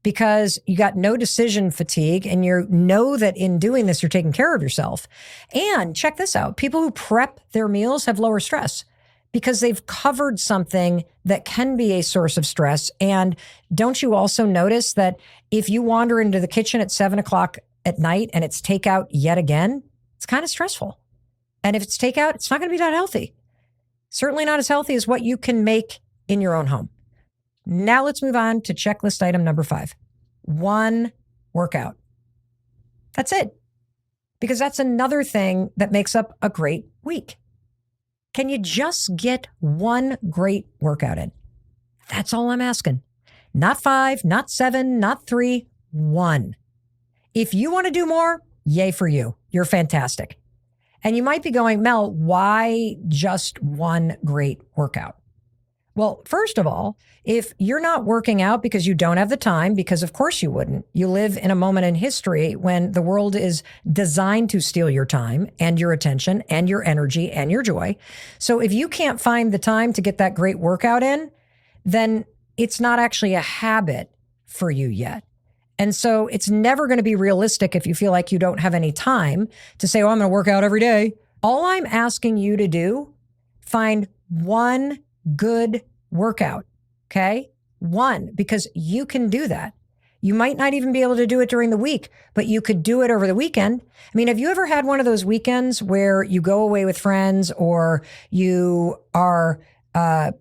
because you got no decision fatigue and you know that in doing this, you're taking care of yourself. And check this out. People who prep their meals have lower stress because they've covered something that can be a source of stress. And don't you also notice that if you wander into the kitchen at 7 o'clock at night and it's takeout yet again, it's kind of stressful. And if it's takeout, it's not going to be that healthy. Certainly not as healthy as what you can make in your own home. Now let's move on to checklist item number 5. 1 workout. That's it. Because that's another thing that makes up a great week. Can you just get 1 great workout in? That's all I'm asking. Not 5, not 7, not 3, 1. If you want to do more, yay for you. You're fantastic. And you might be going, Mel, why just 1 great workout? Well, first of all, if you're not working out because you don't have the time, because of course you wouldn't, you live in a moment in history when the world is designed to steal your time and your attention and your energy and your joy. So if you can't find the time to get that great workout in, then it's not actually a habit for you yet. And so it's never going to be realistic if you feel like you don't have any time to say, oh, I'm going to work out every day. All I'm asking you to do, find 1 good workout, okay? 1, because you can do that. You might not even be able to do it during the week, but you could do it over the weekend. I mean, have you ever had one of those weekends where you go away with friends or you are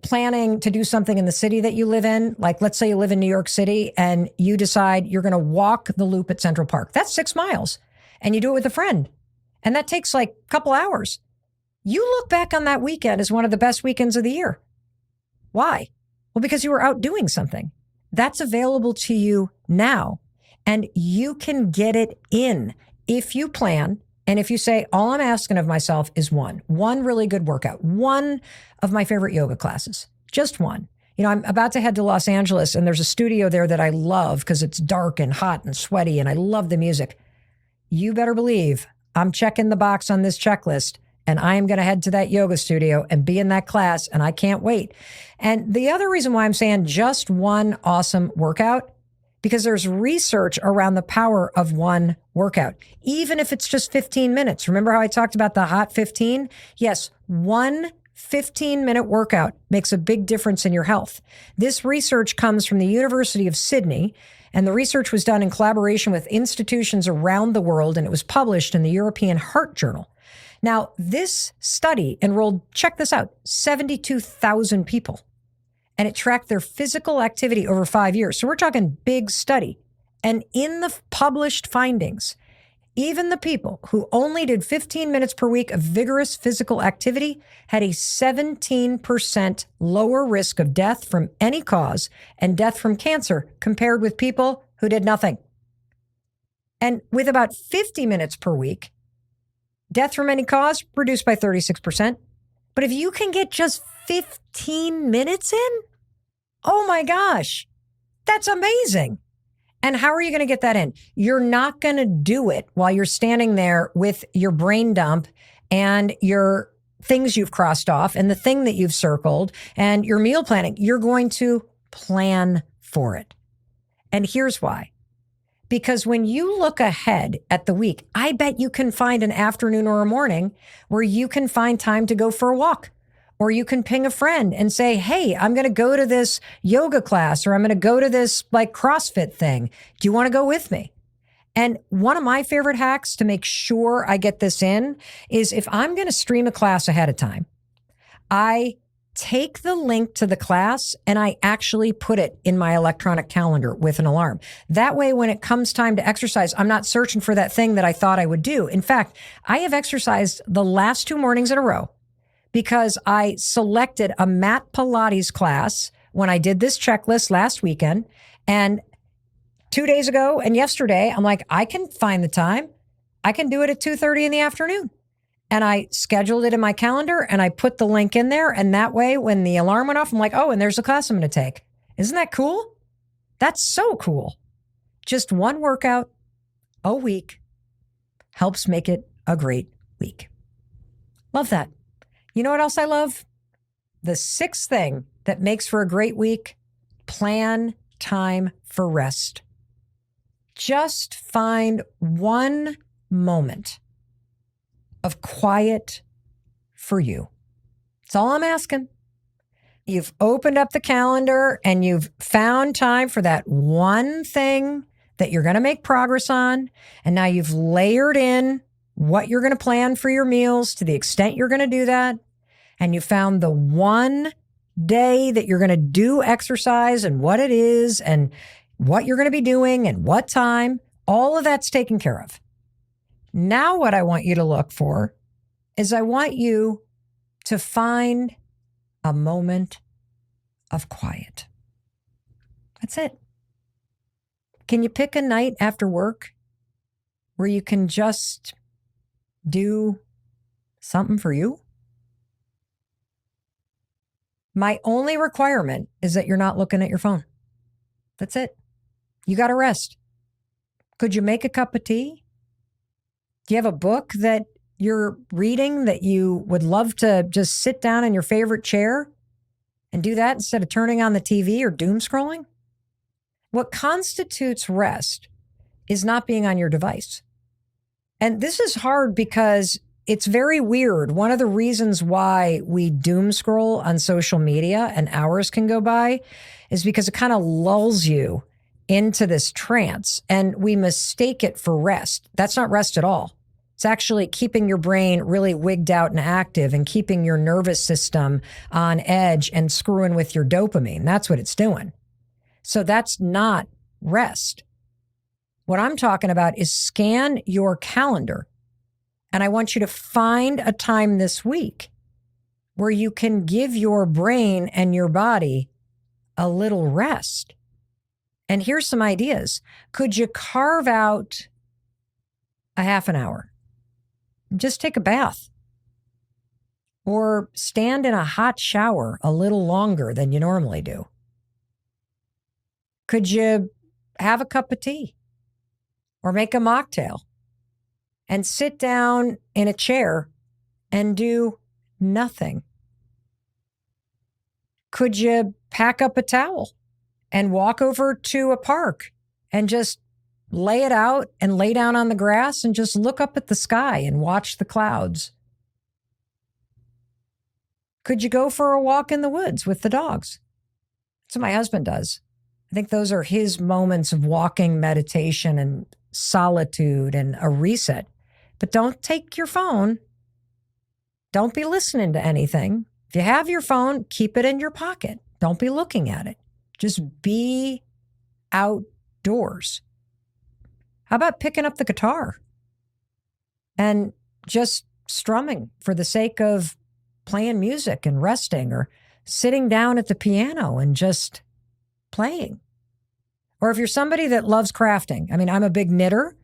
planning to do something in the city that you live in? Like, let's say you live in New York City and you decide you're going to walk the loop at Central Park. That's 6 miles. And you do it with a friend. And that takes like a couple hours. You look back on that weekend as one of the best weekends of the year. Why? Well, because you were out doing something. That's available to you now. And you can get it in if you plan. And if you say, all I'm asking of myself is 1 really good workout, 1 of my favorite yoga classes, just 1. You know, I'm about to head to Los Angeles and there's a studio there that I love because it's dark and hot and sweaty and I love the music. You better believe I'm checking the box on this checklist. And I am going to head to that yoga studio and be in that class, and I can't wait. And the other reason why I'm saying just 1 awesome workout, because there's research around the power of 1 workout, even if it's just 15 minutes. Remember how I talked about the hot 15? Yes, 1 15-minute workout makes a big difference in your health. This research comes from the University of Sydney, and the research was done in collaboration with institutions around the world, and it was published in the European Heart Journal. Now, this study enrolled, check this out, 72,000 people, and it tracked their physical activity over 5 years. So we're talking big study. And in the published findings, even the people who only did 15 minutes per week of vigorous physical activity had a 17% lower risk of death from any cause and death from cancer compared with people who did nothing. And with about 50 minutes per week, death from any cause reduced by 36%. But if you can get just 15 minutes in, oh my gosh, that's amazing. And how are you going to get that in? You're not going to do it while you're standing there with your brain dump and your things you've crossed off and the thing that you've circled and your meal planning. You're going to plan for it. And here's why. Because when you look ahead at the week, I bet you can find an afternoon or a morning where you can find time to go for a walk. Or you can ping a friend and say, hey, I'm going to go to this yoga class or I'm going to go to this like CrossFit thing. Do you want to go with me? And one of my favorite hacks to make sure I get this in is if I'm going to stream a class ahead of time, I take the link to the class and I actually put it in my electronic calendar with an alarm. That way, when it comes time to exercise, I'm not searching for that thing that I thought I would do. In fact, I have exercised the last 2 mornings in a row because I selected a mat Pilates class when I did this checklist last weekend. And 2 days ago and yesterday, I'm like, I can find the time. I can do it at 2:30 in the afternoon. And I scheduled it in my calendar and I put the link in there. And that way, when the alarm went off, I'm like, oh, and there's a class I'm going to take. Isn't that cool? That's so cool. Just one workout a week helps make it a great week. Love that. You know what else I love? The sixth thing that makes for a great week: plan time for rest. Just find one moment of quiet for you. That's all I'm asking. You've opened up the calendar and you've found time for that one thing that you're going to make progress on. And now you've layered in what you're going to plan for your meals to the extent you're going to do that. And you found the one day that you're going to do exercise and what it is and what you're going to be doing and what time. All of that's taken care of. Now what I want you to look for is I want you to find a moment of quiet. That's it. Can you pick a night after work where you can just do something for you? My only requirement is that you're not looking at your phone. That's it. You got to rest. Could you make a cup of tea? Do you have a book that you're reading that you would love to just sit down in your favorite chair and do that instead of turning on the TV or doom scrolling? What constitutes rest is not being on your device. And this is hard because it's very weird. One of the reasons why we doom scroll on social media and hours can go by is because it kind of lulls you into this trance and we mistake it for rest. That's not rest at all. It's actually keeping your brain really wigged out and active and keeping your nervous system on edge and screwing with your dopamine. That's what it's doing. So that's not rest. What I'm talking about is scan your calendar. And I want you to find a time this week where you can give your brain and your body a little rest. And here's some ideas. Could you carve out a half an hour? Just take a bath or stand in a hot shower a little longer than you normally do. Could you have a cup of tea or make a mocktail and sit down in a chair and do nothing? Could you pack up a towel and walk over to a park and just lay it out and lay down on the grass and just look up at the sky and watch the clouds? Could you go for a walk in the woods with the dogs? That's what my husband does. I think those are his moments of walking, meditation, and solitude and a reset. But don't take your phone. Don't be listening to anything. If you have your phone, keep it in your pocket. Don't be looking at it. Just be outdoors. How about picking up the guitar and just strumming for the sake of playing music and resting, or sitting down at the piano and just playing? Or if you're somebody that loves crafting, I mean, I'm a big knitter.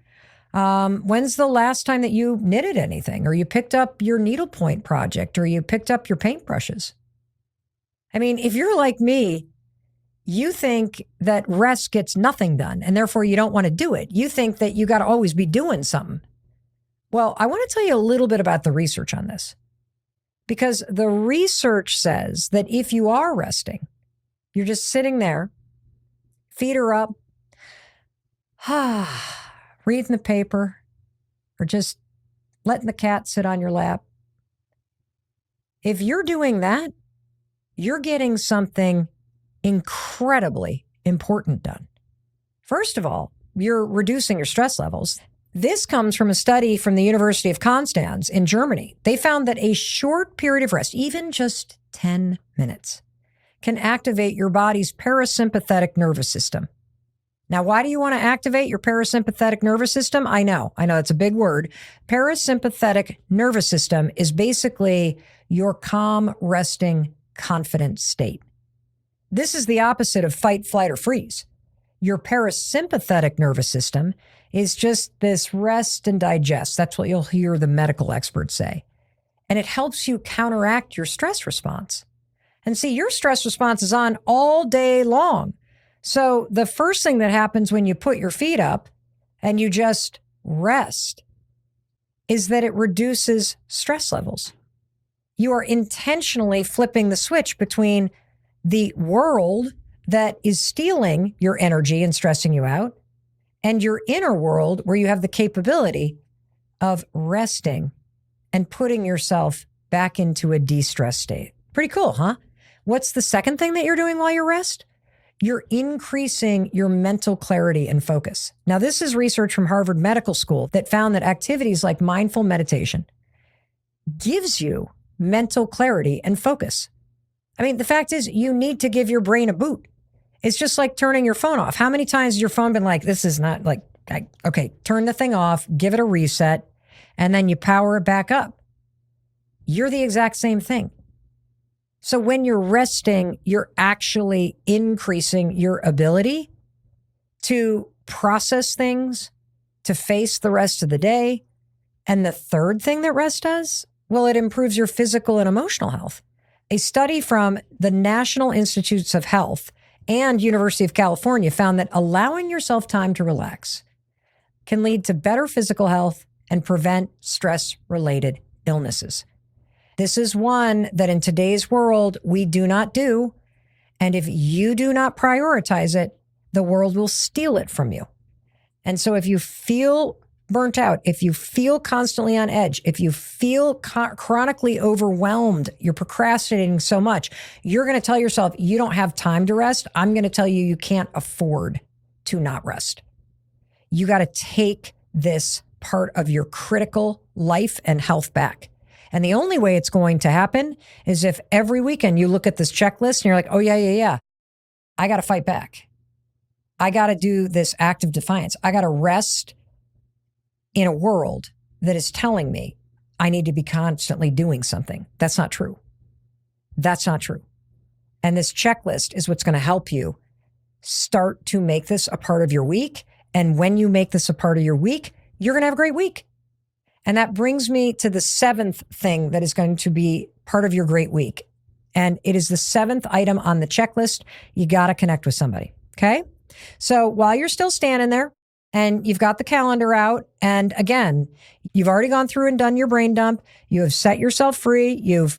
When's the last time that you knitted anything, or you picked up your needlepoint project, or you picked up your paintbrushes? I mean, if you're like me, you think that rest gets nothing done, and therefore you don't want to do it. You think that you got to always be doing something. Well, I want to tell you a little bit about the research on this, because the research says that if you are resting, you're just sitting there, feet are up, reading the paper, or just letting the cat sit on your lap. If you're doing that, you're getting something incredibly important done. First of all, you're reducing your stress levels. This comes from a study from the University of Konstanz in Germany. They found that a short period of rest, even just 10 minutes, can activate your body's parasympathetic nervous system. Now, why do you want to activate your parasympathetic nervous system? I know it's a big word. Parasympathetic nervous system is basically your calm, resting, confident state. This is the opposite of fight, flight, or freeze. Your parasympathetic nervous system is just this rest and digest. That's what you'll hear the medical experts say. And it helps you counteract your stress response. And see, your stress response is on all day long. So the first thing that happens when you put your feet up and you just rest is that it reduces stress levels. You are intentionally flipping the switch between the world that is stealing your energy and stressing you out and your inner world where you have the capability of resting and putting yourself back into a de-stress state. Pretty cool, huh? What's the second thing that you're doing while you rest? You're increasing your mental clarity and focus. Now, this is research from Harvard Medical School that found that activities like mindful meditation gives you mental clarity and focus. I mean, the fact is you need to give your brain a boot. It's just like turning your phone off. How many times has your phone been like, this is not like, okay, turn the thing off, give it a reset, and then you power it back up. You're the exact same thing. So when you're resting, you're actually increasing your ability to process things, to face the rest of the day. And the third thing that rest does, well, it improves your physical and emotional health. A study from the National Institutes of Health and University of California found that allowing yourself time to relax can lead to better physical health and prevent stress-related illnesses. This is one that in today's world, we do not do. And if you do not prioritize it, the world will steal it from you. And so if you feel burnt out, if you feel constantly on edge, if you feel chronically overwhelmed, you're procrastinating so much, you're going to tell yourself you don't have time to rest. I'm going to tell you you can't afford to not rest. You got to take this part of your critical life and health back. And the only way it's going to happen is if every weekend you look at this checklist and you're like, oh, yeah. I got to fight back. I got to do this act of defiance. I got to rest in a world that is telling me I need to be constantly doing something. That's not true. That's not true. And this checklist is what's going to help you start to make this a part of your week. And when you make this a part of your week, you're going to have a great week. And that brings me to the seventh thing that is going to be part of your great week. And it is the seventh item on the checklist. You got to connect with somebody. Okay. So while you're still standing there and you've got the calendar out, and again, you've already gone through and done your brain dump. You have set yourself free. You've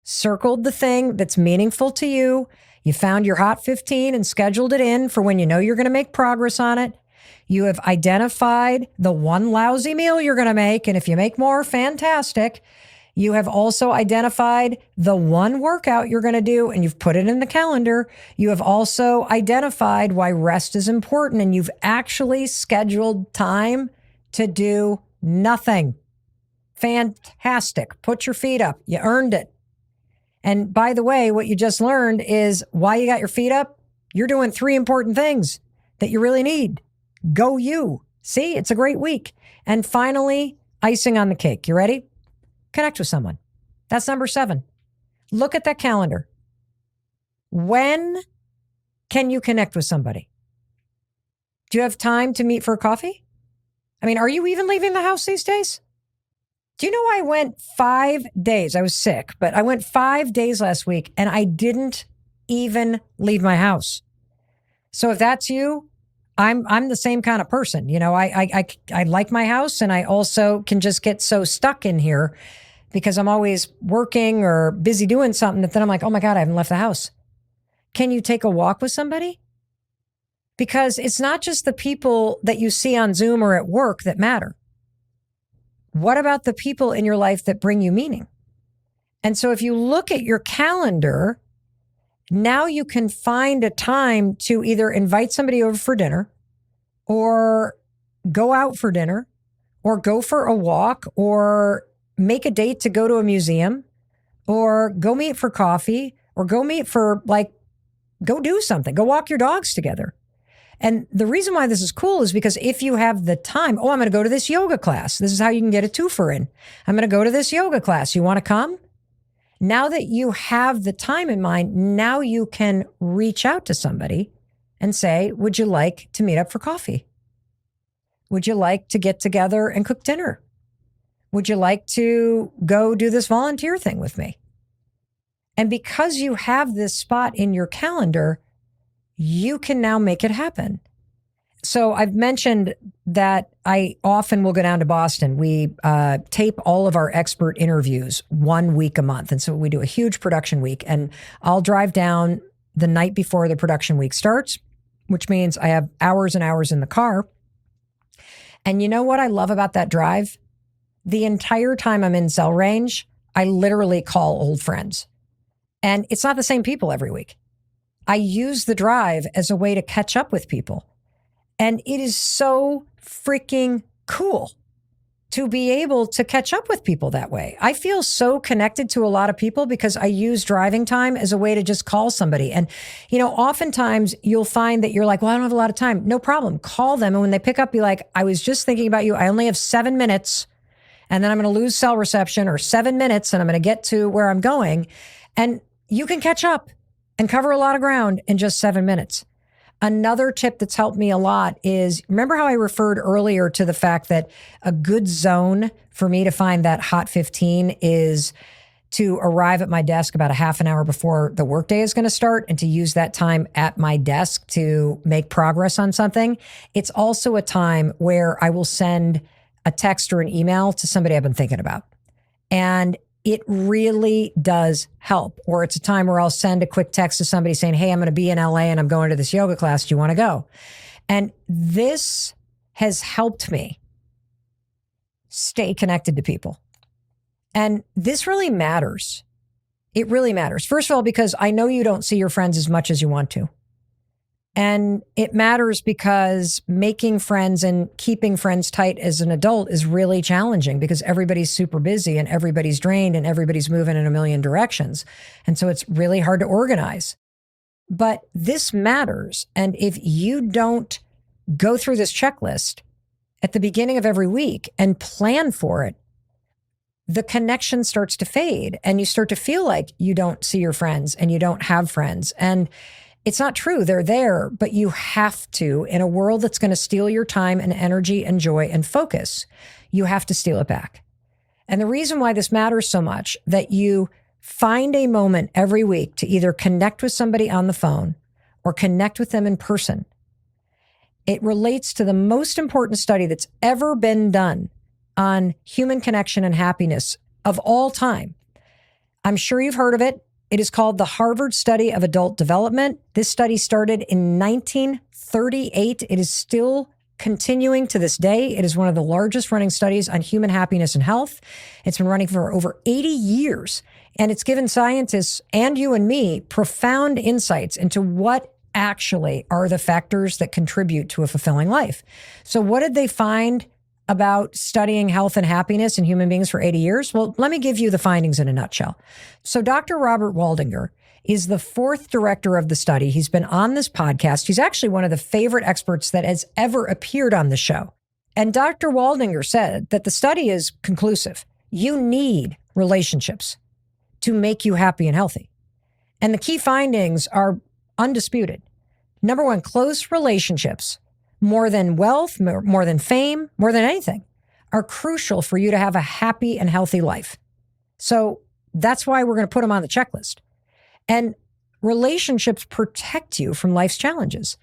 circled the thing that's meaningful to you. You found your Hot 15 and scheduled it in for when you know you're going to make progress on it. You have identified the one lousy meal you're going to make. And if you make more, fantastic. You have also identified the one workout you're going to do, and you've put it in the calendar. You have also identified why rest is important, and you've actually scheduled time to do nothing. Fantastic. Put your feet up. You earned it. And by the way, what you just learned is why you got your feet up. You're doing 3 important things that you really need. Go you. See, it's a great week. And finally, icing on the cake. You ready? Connect with someone. That's number 7. Look at that calendar. When can you connect with somebody? Do you have time to meet for a coffee? I mean, are you even leaving the house these days? Do you know I went 5 days? I was sick, but I went 5 days last week and I didn't even leave my house. So if that's you, I'm the same kind of person. You know, I like my house, and I also can just get so stuck in here because I'm always working or busy doing something that then I'm like, oh my God, I haven't left the house. Can you take a walk with somebody? Because it's not just the people that you see on Zoom or at work that matter. What about the people in your life that bring you meaning? And so if you look at your calendar, now you can find a time to either invite somebody over for dinner or go out for dinner or go for a walk or make a date to go to a museum or go meet for coffee or go meet for go do something, go walk your dogs together. And the reason why this is cool is because if you have the time, I'm going to go to this yoga class. This is how you can get a twofer in. I'm going to go to this yoga class. You want to come? Now that you have the time in mind, now you can reach out to somebody and say, would you like to meet up for coffee? Would you like to get together and cook dinner? Would you like to go do this volunteer thing with me? And because you have this spot in your calendar, you can now make it happen. So I've mentioned that I often will go down to Boston. We tape all of our expert interviews 1 week a month. And so we do a huge production week. And I'll drive down the night before the production week starts, which means I have hours and hours in the car. And you know what I love about that drive? The entire time I'm in cell range, I literally call old friends. And it's not the same people every week. I use the drive as a way to catch up with people. And it is so freaking cool to be able to catch up with people that way. I feel so connected to a lot of people because I use driving time as a way to just call somebody. And, oftentimes you'll find that you're like, well, I don't have a lot of time. No problem. Call them. And when they pick up, be like, I was just thinking about you. I only have 7 minutes and then I'm going to lose cell reception, or 7 minutes and I'm going to get to where I'm going. And you can catch up and cover a lot of ground in just 7 minutes. Another tip that's helped me a lot is, remember how I referred earlier to the fact that a good zone for me to find that hot 15 is to arrive at my desk about a half an hour before the workday is going to start and to use that time at my desk to make progress on something. It's also a time where I will send a text or an email to somebody I've been thinking about. And it really does help. Or it's a time where I'll send a quick text to somebody saying, hey, I'm going to be in LA and I'm going to this yoga class. Do you want to go? And this has helped me stay connected to people. And this really matters. It really matters. First of all, because I know you don't see your friends as much as you want to. And it matters because making friends and keeping friends tight as an adult is really challenging because everybody's super busy and everybody's drained and everybody's moving in a million directions. And so it's really hard to organize. But this matters. And if you don't go through this checklist at the beginning of every week and plan for it, the connection starts to fade and you start to feel like you don't see your friends and you don't have friends. And it's not true. They're there, but you have to, in a world that's going to steal your time and energy and joy and focus, you have to steal it back. And the reason why this matters so much, that you find a moment every week to either connect with somebody on the phone or connect with them in person. It relates to the most important study that's ever been done on human connection and happiness of all time. I'm sure you've heard of it. It is called the Harvard Study of Adult Development. This study started in 1938. It is still continuing to this day. It is one of the largest running studies on human happiness and health. It's been running for over 80 years, and it's given scientists and you and me profound insights into what actually are the factors that contribute to a fulfilling life. So what did they find about studying health and happiness in human beings for 80 years? Well, let me give you the findings in a nutshell. So Dr. Robert Waldinger is the fourth director of the study. He's been on this podcast. He's actually one of the favorite experts that has ever appeared on the show. And Dr. Waldinger said that the study is conclusive. You need relationships to make you happy and healthy. And the key findings are undisputed. Number one, close relationships, more than wealth, more than fame, more than anything, are crucial for you to have a happy and healthy life. So that's why we're going to put them on the checklist. And relationships protect you from life's challenges.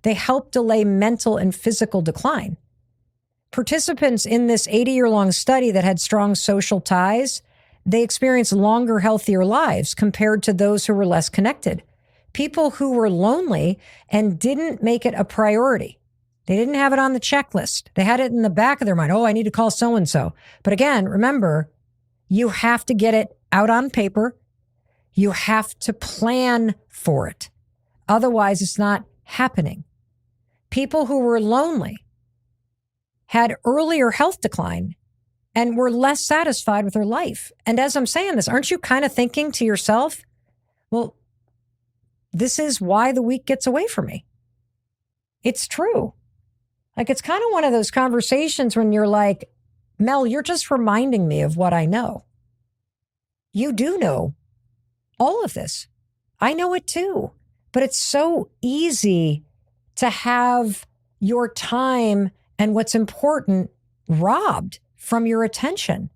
They help delay mental and physical decline. Participants in this 80-year-long study that had strong social ties, they experienced longer, healthier lives compared to those who were less connected. People who were lonely and didn't make it a priority. They didn't have it on the checklist. They had it in the back of their mind. Oh, I need to call so-and-so. But again, remember, you have to get it out on paper. You have to plan for it. Otherwise, it's not happening. People who were lonely had earlier health decline and were less satisfied with their life. And as I'm saying this, aren't you kind of thinking to yourself, well, this is why the week gets away from me? It's true. Like, it's kind of one of those conversations when you're like, Mel, you're just reminding me of what I know. You do know all of this. I know it too. But it's so easy to have your time and what's important robbed from your attention.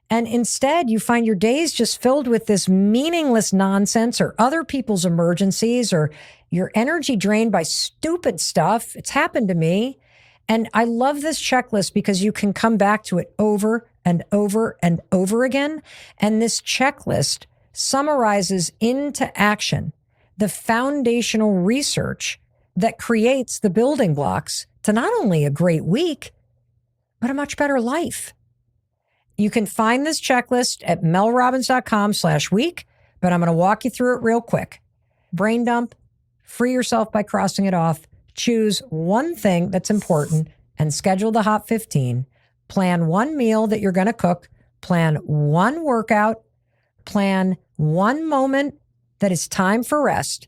And instead, you find your days just filled with this meaningless nonsense or other people's emergencies, or your energy drained by stupid stuff. It's happened to me. And I love this checklist because you can come back to it over and over and over again. And this checklist summarizes into action the foundational research that creates the building blocks to not only a great week, but a much better life. You can find this checklist at melrobbins.com/week, but I'm going to walk you through it real quick. Brain dump, free yourself by crossing it off, choose one thing that's important and schedule the Hot 15. Plan one meal that you're going to cook, plan one workout, plan one moment that is time for rest,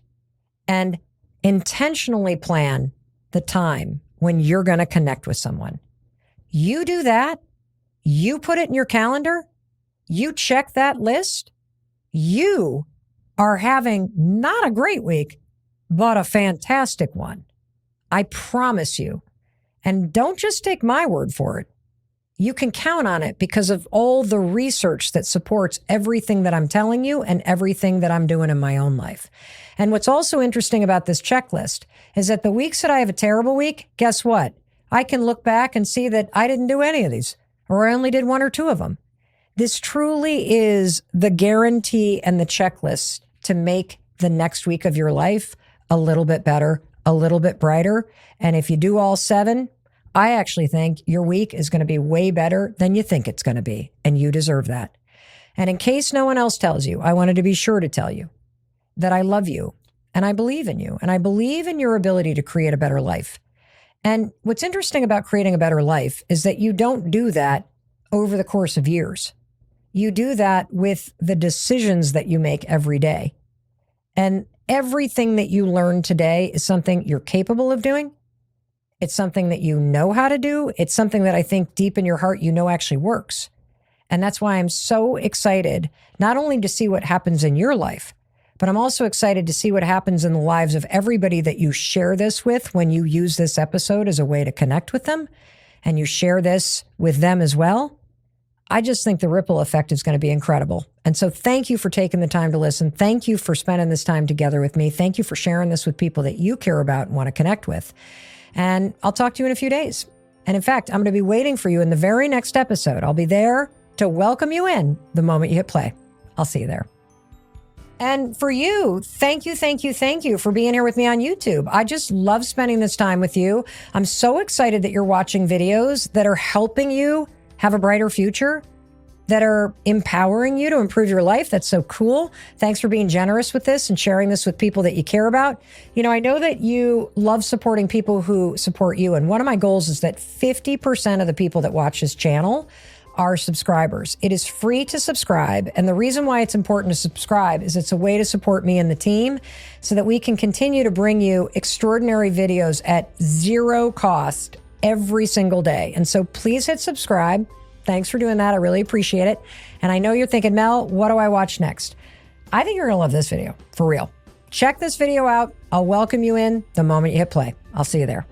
and intentionally plan the time when you're going to connect with someone. You do that. You put it in your calendar, you check that list, you are having not a great week, but a fantastic one. I promise you. And don't just take my word for it. You can count on it because of all the research that supports everything that I'm telling you and everything that I'm doing in my own life. And what's also interesting about this checklist is that the weeks that I have a terrible week, guess what? I can look back and see that I didn't do any of these, or I only did one or two of them. This truly is the guarantee and the checklist to make the next week of your life a little bit better, a little bit brighter. And if you do all 7, I actually think your week is going to be way better than you think it's going to be. And you deserve that. And in case no one else tells you, I wanted to be sure to tell you that I love you and I believe in you and I believe in your ability to create a better life. And what's interesting about creating a better life is that you don't do that over the course of years. You do that with the decisions that you make every day. And everything that you learn today is something you're capable of doing. It's something that you know how to do. It's something that I think deep in your heart you know actually works. And that's why I'm so excited, not only to see what happens in your life, but I'm also excited to see what happens in the lives of everybody that you share this with when you use this episode as a way to connect with them and you share this with them as well. I just think the ripple effect is going to be incredible. And so thank you for taking the time to listen. Thank you for spending this time together with me. Thank you for sharing this with people that you care about and want to connect with. And I'll talk to you in a few days. And in fact, I'm going to be waiting for you in the very next episode. I'll be there to welcome you in the moment you hit play. I'll see you there. And for you, thank you for being here with me on YouTube. I just love spending this time with you. I'm so excited that you're watching videos that are helping you have a brighter future, that are empowering you to improve your life. That's so cool. Thanks for being generous with this and sharing this with people that you care about. You know, I know that you love supporting people who support you. And one of my goals is that 50% of the people that watch this channel are subscribers. It is free to subscribe. And the reason why it's important to subscribe is it's a way to support me and the team so that we can continue to bring you extraordinary videos at zero cost every single day. And so please hit subscribe. Thanks for doing that. I really appreciate it. And I know you're thinking, Mel, what do I watch next? I think you're going to love this video, for real. Check this video out. I'll welcome you in the moment you hit play. I'll see you there.